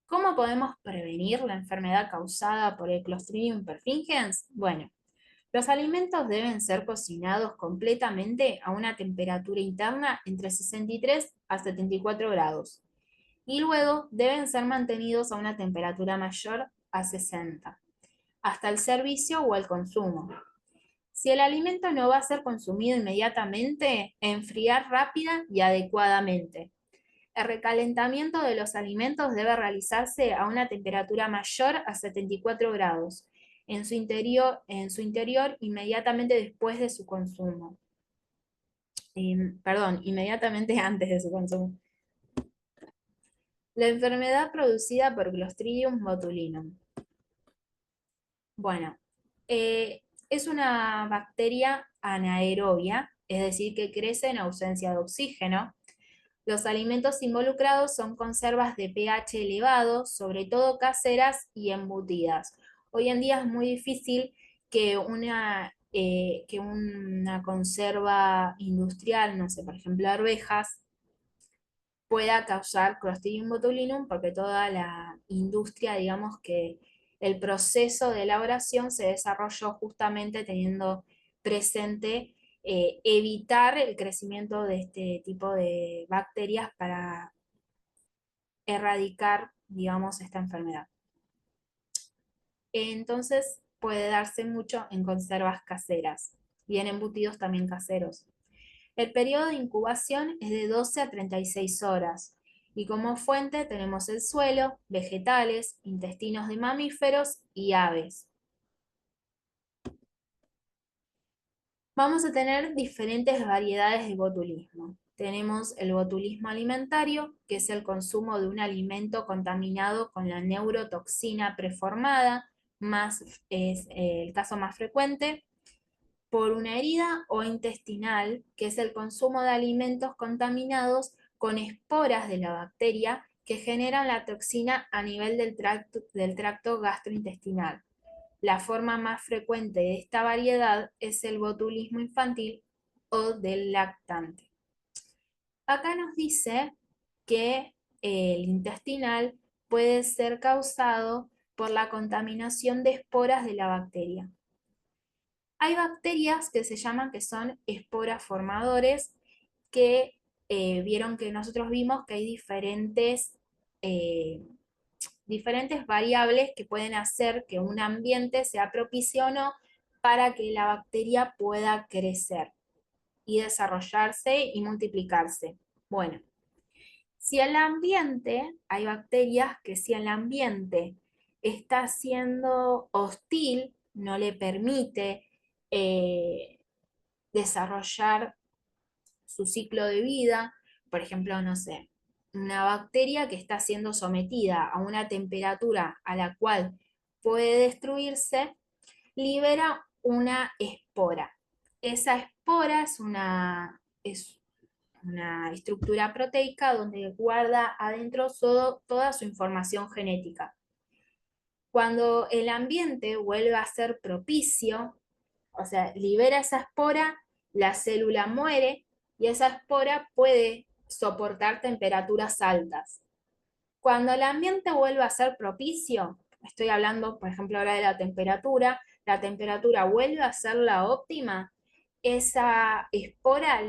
¿Cómo podemos prevenir la enfermedad causada por el Clostridium perfringens? Bueno, los alimentos deben ser cocinados completamente a una temperatura interna entre 63 a 74 grados y luego deben ser mantenidos a una temperatura mayor a 60, hasta el servicio o el consumo. Si el alimento no va a ser consumido inmediatamente, enfriar rápida y adecuadamente. El recalentamiento de los alimentos debe realizarse a una temperatura mayor a 74 grados en su interior inmediatamente después de su consumo. Inmediatamente antes de su consumo. La enfermedad producida por Clostridium botulinum. Bueno, es una bacteria anaerobia, es decir, que crece en ausencia de oxígeno. Los alimentos involucrados son conservas de pH elevado, sobre todo caseras y embutidas. Hoy en día es muy difícil que una conserva industrial, no sé, por ejemplo, arvejas, pueda causar Clostridium botulinum porque toda la industria, digamos que el proceso de elaboración se desarrolló justamente teniendo presente evitar el crecimiento de este tipo de bacterias para erradicar, digamos, esta enfermedad. Entonces puede darse mucho en conservas caseras y en embutidos también caseros. El periodo de incubación es de 12 a 36 horas y como fuente tenemos el suelo, vegetales, intestinos de mamíferos y aves. Vamos a tener diferentes variedades de botulismo. Tenemos el botulismo alimentario, que es el consumo de un alimento contaminado con la neurotoxina preformada, es el caso más frecuente, por una herida, o intestinal, que es el consumo de alimentos contaminados con esporas de la bacteria que generan la toxina a nivel del tracto gastrointestinal. La forma más frecuente de esta variedad es el botulismo infantil o del lactante. Acá nos dice que el intestinal puede ser causado por la contaminación de esporas de la bacteria. Hay bacterias que se llaman que son esporas formadores, que vieron que nosotros vimos que hay eh, diferentes variables que pueden hacer que un ambiente sea propicio o no para que la bacteria pueda crecer y desarrollarse y multiplicarse. Bueno, hay bacterias que si el ambiente está siendo hostil, no le permite eh, desarrollar su ciclo de vida, por ejemplo, no sé, una bacteria que está siendo sometida a una temperatura a la cual puede destruirse, libera una espora. Esa espora es una estructura proteica donde guarda adentro toda su información genética. Cuando el ambiente vuelve a ser propicio, o sea, libera esa espora, la célula muere y esa espora puede soportar temperaturas altas. Cuando el ambiente vuelve a ser propicio, estoy hablando, por ejemplo, ahora de la temperatura vuelve a ser la óptima, esa espora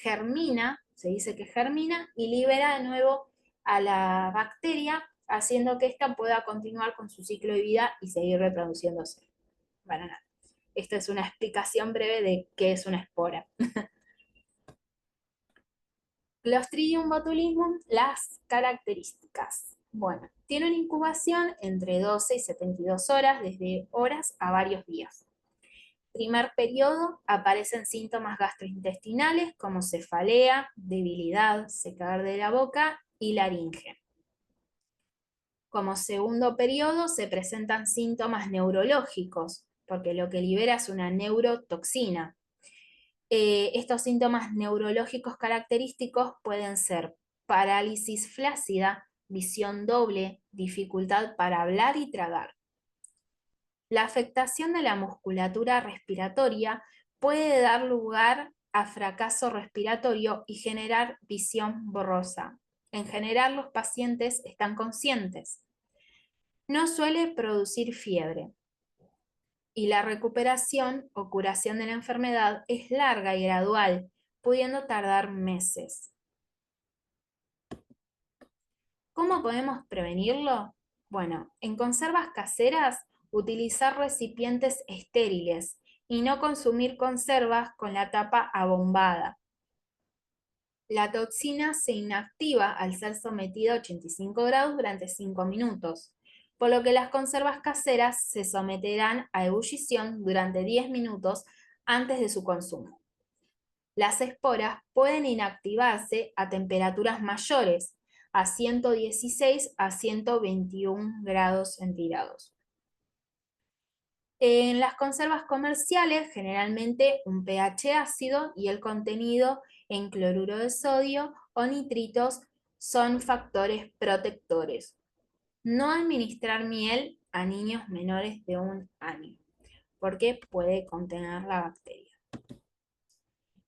germina, se dice que germina, y libera de nuevo a la bacteria, haciendo que ésta pueda continuar con su ciclo de vida y seguir reproduciéndose. Bueno, nada. Esto es una explicación breve de qué es una espora. Clostridium botulismum, las características. Bueno, tiene una incubación entre 12 y 72 horas, desde horas a varios días. Primer periodo, aparecen síntomas gastrointestinales como cefalea, debilidad, secador de la boca y laringe. Como segundo periodo se presentan síntomas neurológicos, porque lo que libera es una neurotoxina. Estos síntomas neurológicos característicos pueden ser parálisis flácida, visión doble, dificultad para hablar y tragar. La afectación de la musculatura respiratoria puede dar lugar a fracaso respiratorio y generar visión borrosa. En general, los pacientes están conscientes. No suele producir fiebre. Y la recuperación o curación de la enfermedad es larga y gradual, pudiendo tardar meses. ¿Cómo podemos prevenirlo? Bueno, en conservas caseras, utilizar recipientes estériles y no consumir conservas con la tapa abombada. La toxina se inactiva al ser sometida a 85 grados durante 5 minutos, por lo que las conservas caseras se someterán a ebullición durante 10 minutos antes de su consumo. Las esporas pueden inactivarse a temperaturas mayores, a 116 a 121 grados centígrados. En las conservas comerciales, generalmente un pH ácido y el contenido en cloruro de sodio o nitritos son factores protectores. No administrar miel a niños menores de 1 año, porque puede contener la bacteria.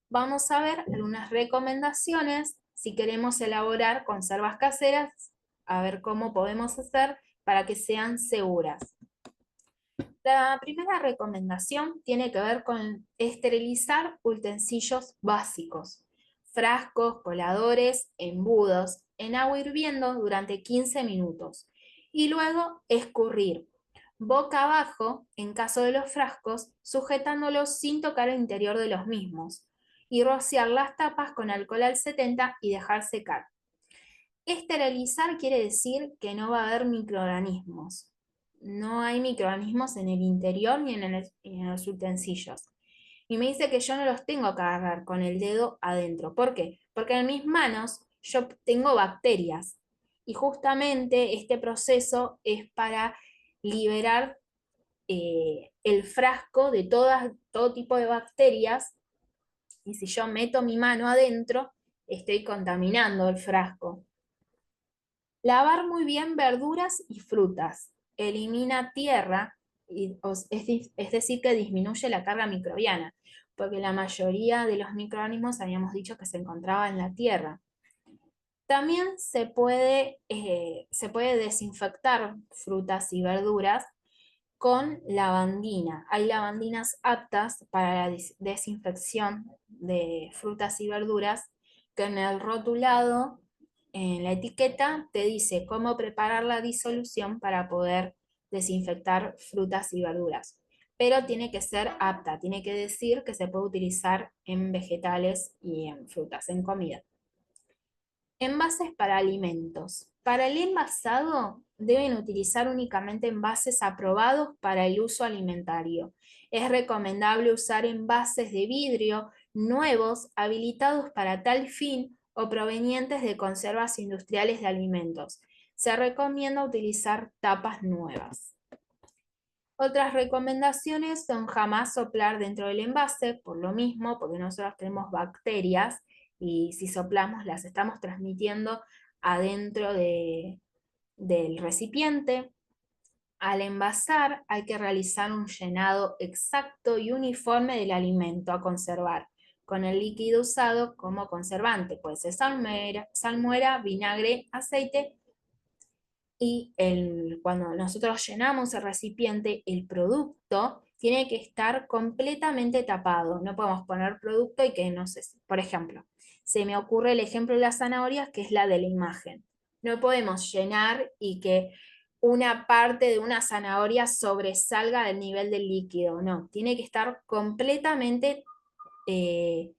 Vamos a ver algunas recomendaciones si queremos elaborar conservas caseras, a ver cómo podemos hacer para que sean seguras. La primera recomendación tiene que ver con esterilizar utensilios básicos, frascos, coladores, embudos, en agua hirviendo durante 15 minutos y luego escurrir boca abajo en caso de los frascos, sujetándolos sin tocar el interior de los mismos y rociar las tapas con alcohol al 70 y dejar secar. Esterilizar quiere decir que no va a haber microorganismos. No hay microorganismos en el interior ni en los utensilios. Y me dice que yo no los tengo que agarrar con el dedo adentro. ¿Por qué? Porque en mis manos yo tengo bacterias. Y justamente este proceso es para liberar el frasco de todo tipo de bacterias. Y si yo meto mi mano adentro, estoy contaminando el frasco. Lavar muy bien verduras y frutas. Elimina tierra, es decir, que disminuye la carga microbiana, porque la mayoría de los microorganismos habíamos dicho que se encontraba en la tierra. También se puede desinfectar frutas y verduras con lavandina. Hay lavandinas aptas para la desinfección de frutas y verduras que en el rotulado, en la etiqueta, te dice cómo preparar la disolución para poder desinfectar frutas y verduras. Pero tiene que ser apta, tiene que decir que se puede utilizar en vegetales y en frutas, en comida. Envases para alimentos. Para el envasado deben utilizar únicamente envases aprobados para el uso alimentario. Es recomendable usar envases de vidrio nuevos, habilitados para tal fin o provenientes de conservas industriales de alimentos. Se recomienda utilizar tapas nuevas. Otras recomendaciones son jamás soplar dentro del envase, por lo mismo, porque nosotros tenemos bacterias y si soplamos las estamos transmitiendo adentro del recipiente. Al envasar hay que realizar un llenado exacto y uniforme del alimento a conservar, con el líquido usado como conservante, puede ser salmuera, vinagre, aceite. Y cuando nosotros llenamos el recipiente, el producto tiene que estar completamente tapado. No podemos poner producto y que no sé, por ejemplo, se me ocurre el ejemplo de las zanahorias, que es la de la imagen. No podemos llenar y que una parte de una zanahoria sobresalga del nivel del líquido. No, tiene que estar completamente eh,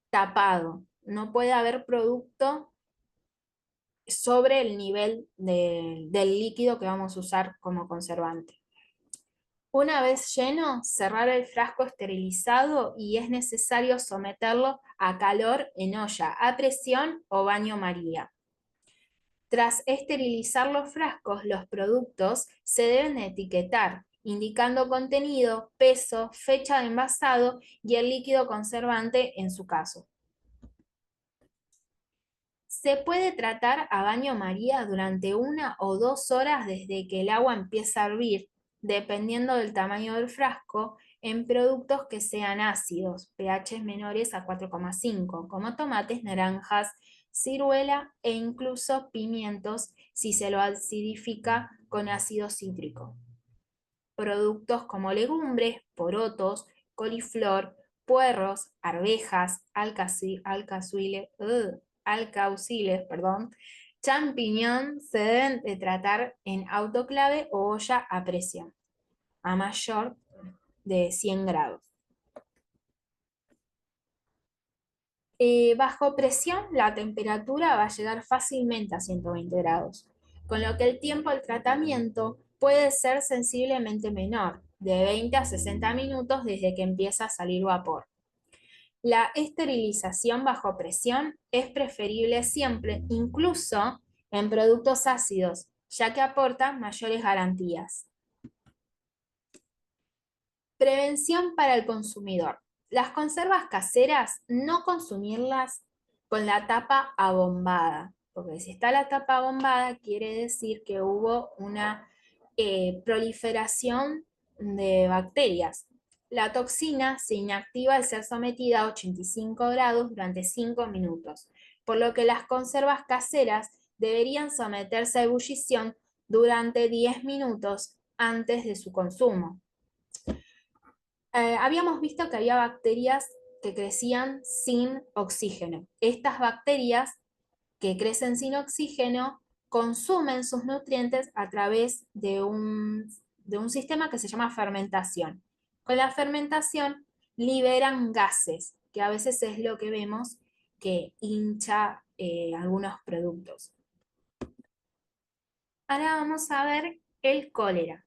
tapado. No puede haber producto sobre el nivel del líquido que vamos a usar como conservante. Una vez lleno, cerrar el frasco esterilizado y es necesario someterlo a calor en olla, a presión o baño María. Tras esterilizar los frascos, los productos se deben etiquetar, indicando contenido, peso, fecha de envasado y el líquido conservante en su caso. Se puede tratar a baño María durante 1 o 2 horas desde que el agua empieza a hervir, dependiendo del tamaño del frasco, en productos que sean ácidos, pH menores a 4,5, como tomates, naranjas, ciruela e incluso pimientos si se lo acidifica con ácido cítrico. Productos como legumbres, porotos, coliflor, puerros, arvejas, alcauciles, champiñón se deben de tratar en autoclave o olla a presión, a mayor de 100 grados. Bajo presión, la temperatura va a llegar fácilmente a 120 grados, con lo que el tiempo del tratamiento puede ser sensiblemente menor, de 20 a 60 minutos desde que empieza a salir vapor. La esterilización bajo presión es preferible siempre, incluso en productos ácidos, ya que aporta mayores garantías. Prevención para el consumidor. Las conservas caseras, no consumirlas con la tapa abombada, porque si está la tapa abombada quiere decir que hubo una proliferación de bacterias. La toxina se inactiva al ser sometida a 85 grados durante 5 minutos, por lo que las conservas caseras deberían someterse a ebullición durante 10 minutos antes de su consumo. Habíamos visto que había bacterias que crecían sin oxígeno. Estas bacterias que crecen sin oxígeno consumen sus nutrientes a través de un sistema que se llama fermentación. Con la fermentación liberan gases, que a veces es lo que vemos que hincha algunos productos. Ahora vamos a ver el cólera.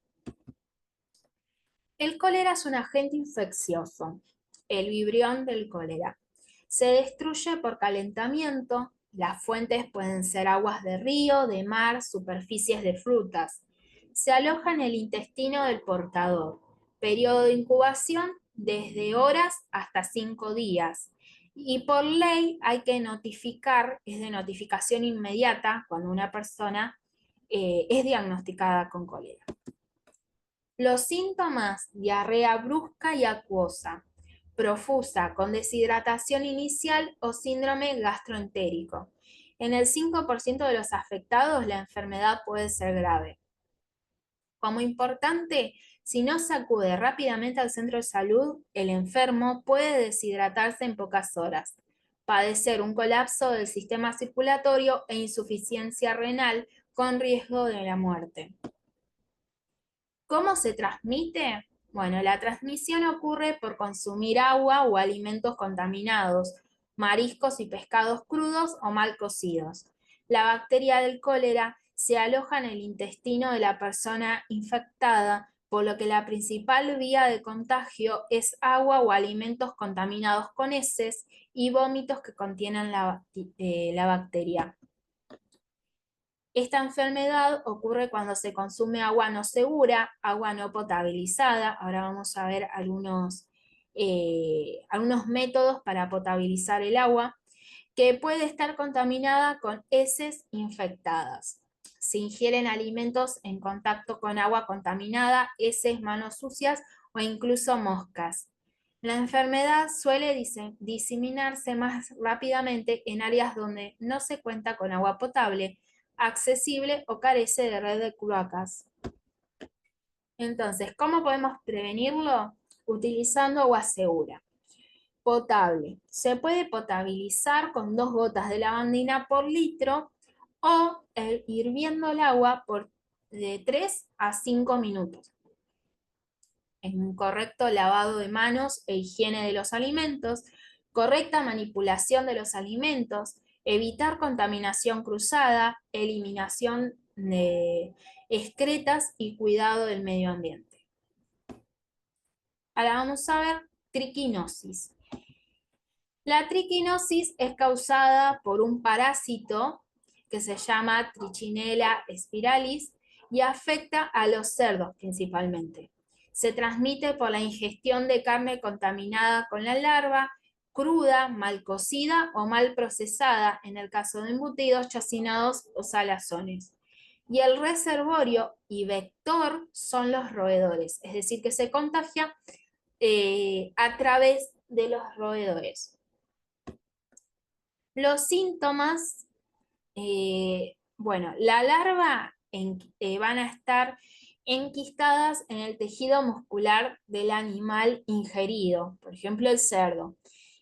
El cólera es un agente infeccioso. el vibrión del cólera. Se destruye por calentamiento. Las fuentes pueden ser aguas de río, de mar, superficies de frutas. Se aloja en el intestino del portador. Periodo de incubación desde horas hasta 5 días. Y por ley hay que notificar, es de notificación inmediata cuando una persona es diagnosticada con cólera. Los síntomas: diarrea brusca y acuosa, profusa, con deshidratación inicial o síndrome gastroentérico. En el 5% de los afectados la enfermedad puede ser grave. Como importante, si no se acude rápidamente al centro de salud, el enfermo puede deshidratarse en pocas horas, padecer un colapso del sistema circulatorio e insuficiencia renal con riesgo de la muerte. ¿Cómo se transmite? Bueno, la transmisión ocurre por consumir agua o alimentos contaminados, mariscos y pescados crudos o mal cocidos. La bacteria del cólera se aloja en el intestino de la persona infectada, por lo que la principal vía de contagio es agua o alimentos contaminados con heces y vómitos que contienen la bacteria. Esta enfermedad ocurre cuando se consume agua no segura, agua no potabilizada. Ahora vamos a ver algunos métodos para potabilizar el agua, que puede estar contaminada con heces infectadas. Se ingieren alimentos en contacto con agua contaminada, heces, manos sucias o incluso moscas. La enfermedad suele diseminarse más rápidamente en áreas donde no se cuenta con agua potable, accesible o carece de red de cloacas. Entonces, ¿cómo podemos prevenirlo? Utilizando agua segura. Potable. Se puede potabilizar con 2 gotas de lavandina por litro o hirviendo el agua por de 3 a 5 minutos. En un correcto lavado de manos e higiene de los alimentos, correcta manipulación de los alimentos, evitar contaminación cruzada, eliminación de excretas y cuidado del medio ambiente. Ahora vamos a ver triquinosis. La triquinosis es causada por un parásito que se llama Trichinella spiralis y afecta a los cerdos principalmente. Se transmite por la ingestión de carne contaminada con la larva, cruda, mal cocida o mal procesada, en el caso de embutidos, chacinados o salazones. Y el reservorio y vector son los roedores, es decir, que se contagia a través de los roedores. Los síntomas, bueno, la larva van a estar enquistadas en el tejido muscular del animal ingerido, por ejemplo el cerdo,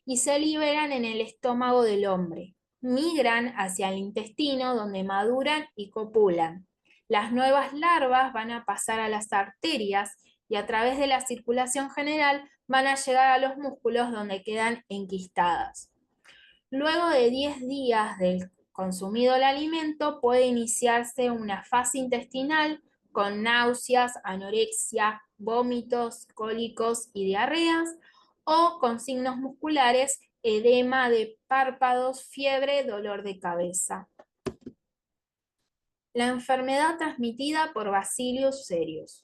y se liberan en el estómago del hombre. Migran hacia el intestino donde maduran y copulan. Las nuevas larvas van a pasar a las arterias y a través de la circulación general van a llegar a los músculos donde quedan enquistadas. Luego de 10 días del consumido el alimento, puede iniciarse una fase intestinal con náuseas, anorexia, vómitos, cólicos y diarreas, o con signos musculares, edema de párpados, fiebre, dolor de cabeza. La enfermedad transmitida por Bacillus cereus.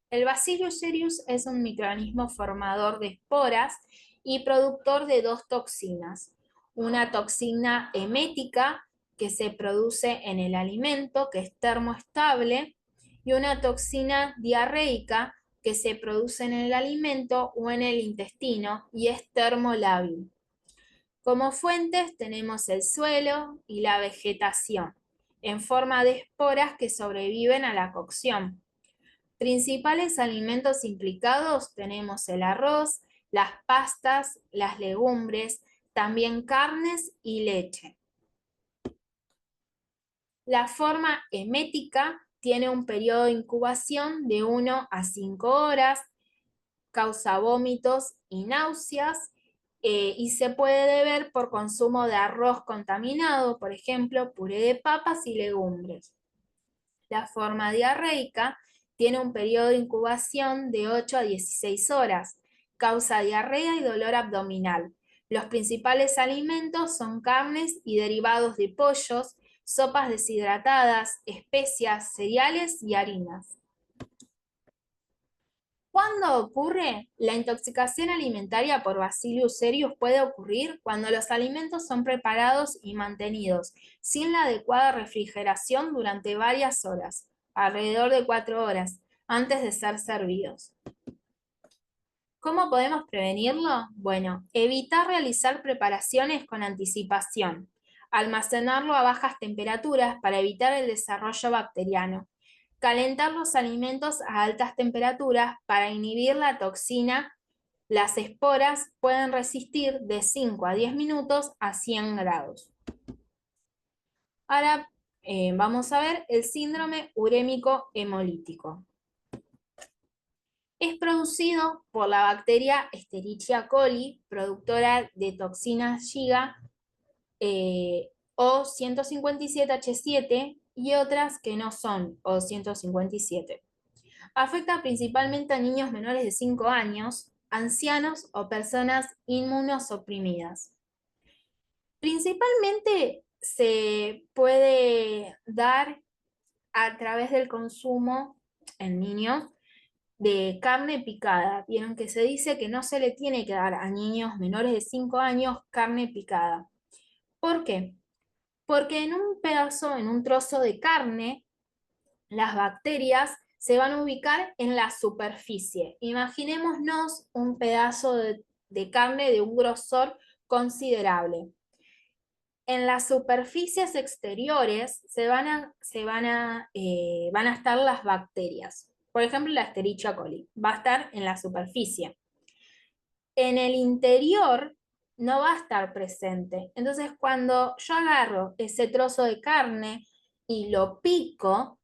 El Bacillus cereus es un microorganismo formador de esporas y productor de 2 toxinas. Una toxina emética que se produce en el alimento, que es termoestable, y una toxina diarreica que se produce en el alimento o en el intestino y es termolábil. Como fuentes tenemos el suelo y la vegetación, en forma de esporas que sobreviven a la cocción. Principales alimentos implicados tenemos el arroz, las pastas, las legumbres, también carnes y leche. La forma emética tiene un periodo de incubación de 1 a 5 horas, causa vómitos y náuseas, y se puede deber por consumo de arroz contaminado, por ejemplo, puré de papas y legumbres. La forma diarreica tiene un periodo de incubación de 8 a 16 horas, causa diarrea y dolor abdominal. Los principales alimentos son carnes y derivados de pollos, sopas deshidratadas, especias, cereales y harinas. ¿Cuándo ocurre? La intoxicación alimentaria por Bacillus cereus puede ocurrir cuando los alimentos son preparados y mantenidos sin la adecuada refrigeración durante varias horas, alrededor de 4 horas, antes de ser servidos. ¿Cómo podemos prevenirlo? Bueno, evitar realizar preparaciones con anticipación, almacenarlo a bajas temperaturas para evitar el desarrollo bacteriano, calentar los alimentos a altas temperaturas para inhibir la toxina. Las esporas pueden resistir de 5 a 10 minutos a 100 grados. Ahora vamos a ver el síndrome urémico hemolítico. Es producido por la bacteria Escherichia coli, productora de toxina Giga o 157H7 y otras que no son o 157. Afecta principalmente a niños menores de 5 años, ancianos o personas inmunosuprimidas. Principalmente se puede dar a través del consumo en niños de carne picada. Vieron que se dice que no se le tiene que dar a niños menores de 5 años carne picada. ¿Por qué? Porque en un pedazo, en un trozo de carne, las bacterias se van a ubicar en la superficie. Imaginémonos un pedazo de carne de un grosor considerable. En las superficies exteriores van a estar las bacterias. Por ejemplo, la Escherichia coli va a estar en la superficie. En el interior no va a estar presente. Entonces, cuando yo agarro ese trozo de carne y lo pico,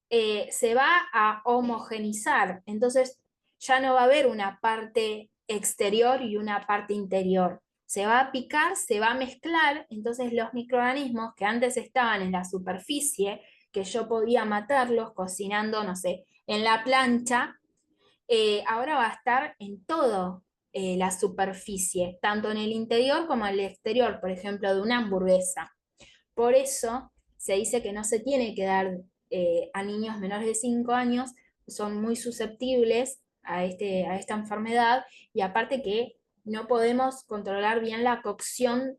se va a homogenizar. Entonces, ya no va a haber una parte exterior y una parte interior. Se va a picar, se va a mezclar, entonces los microorganismos que antes estaban en la superficie, que yo podía matarlos cocinando, no sé, en la plancha, ahora va a estar en todo la superficie, tanto en el interior como en el exterior, por ejemplo, de una hamburguesa. Por eso se dice que no se tiene que dar a niños menores de 5 años, son muy susceptibles a esta enfermedad, y aparte que no podemos controlar bien la cocción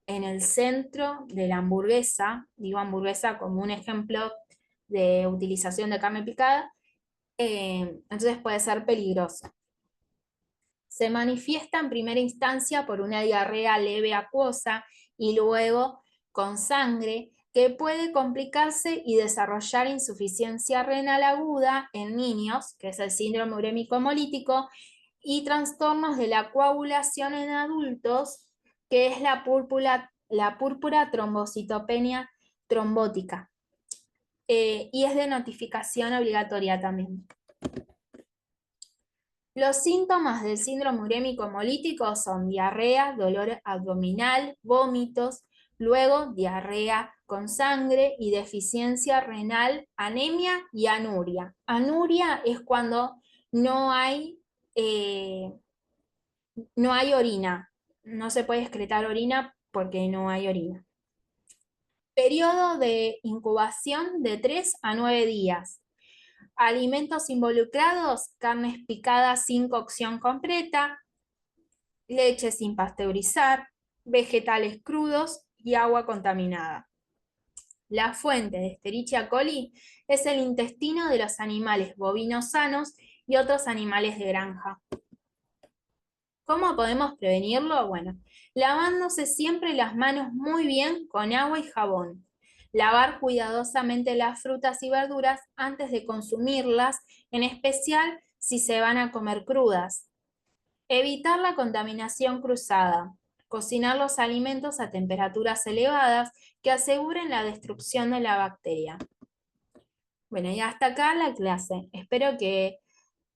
en el centro de la hamburguesa, digo hamburguesa como un ejemplo de utilización de carne picada, entonces puede ser peligroso. Se manifiesta en primera instancia por una diarrea leve acuosa y luego con sangre, que puede complicarse y desarrollar insuficiencia renal aguda en niños, que es el síndrome urémico hemolítico, y trastornos de la coagulación en adultos, que es la púrpura trombocitopenia trombótica. Y es de notificación obligatoria también. Los síntomas del síndrome urémico hemolítico son diarrea, dolor abdominal, vómitos, luego diarrea con sangre y deficiencia renal, anemia y anuria. Anuria es cuando no hay, no hay orina, no se puede excretar orina porque no hay orina. Periodo de incubación de 3 a 9 días. Alimentos involucrados: carnes picadas sin cocción completa, leche sin pasteurizar, vegetales crudos y agua contaminada. La fuente de Escherichia coli es el intestino de los animales bovinos sanos y otros animales de granja. ¿Cómo podemos prevenirlo? Bueno, lavándose siempre las manos muy bien con agua y jabón. Lavar cuidadosamente las frutas y verduras antes de consumirlas, en especial si se van a comer crudas. Evitar la contaminación cruzada. Cocinar los alimentos a temperaturas elevadas que aseguren la destrucción de la bacteria. Bueno, y hasta acá la clase. Espero que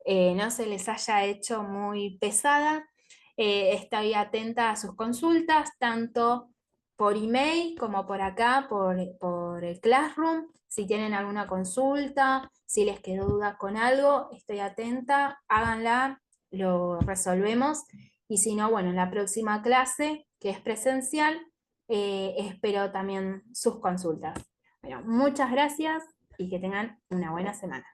no se les haya hecho muy pesada. Estoy atenta a sus consultas, tanto por email como por acá, por el Classroom. Si tienen alguna consulta, si les quedó duda con algo, estoy atenta, háganla. lo resolvemos, y si no, bueno, en la próxima clase, que es presencial, espero también sus consultas. Bueno, muchas gracias y que tengan una buena semana.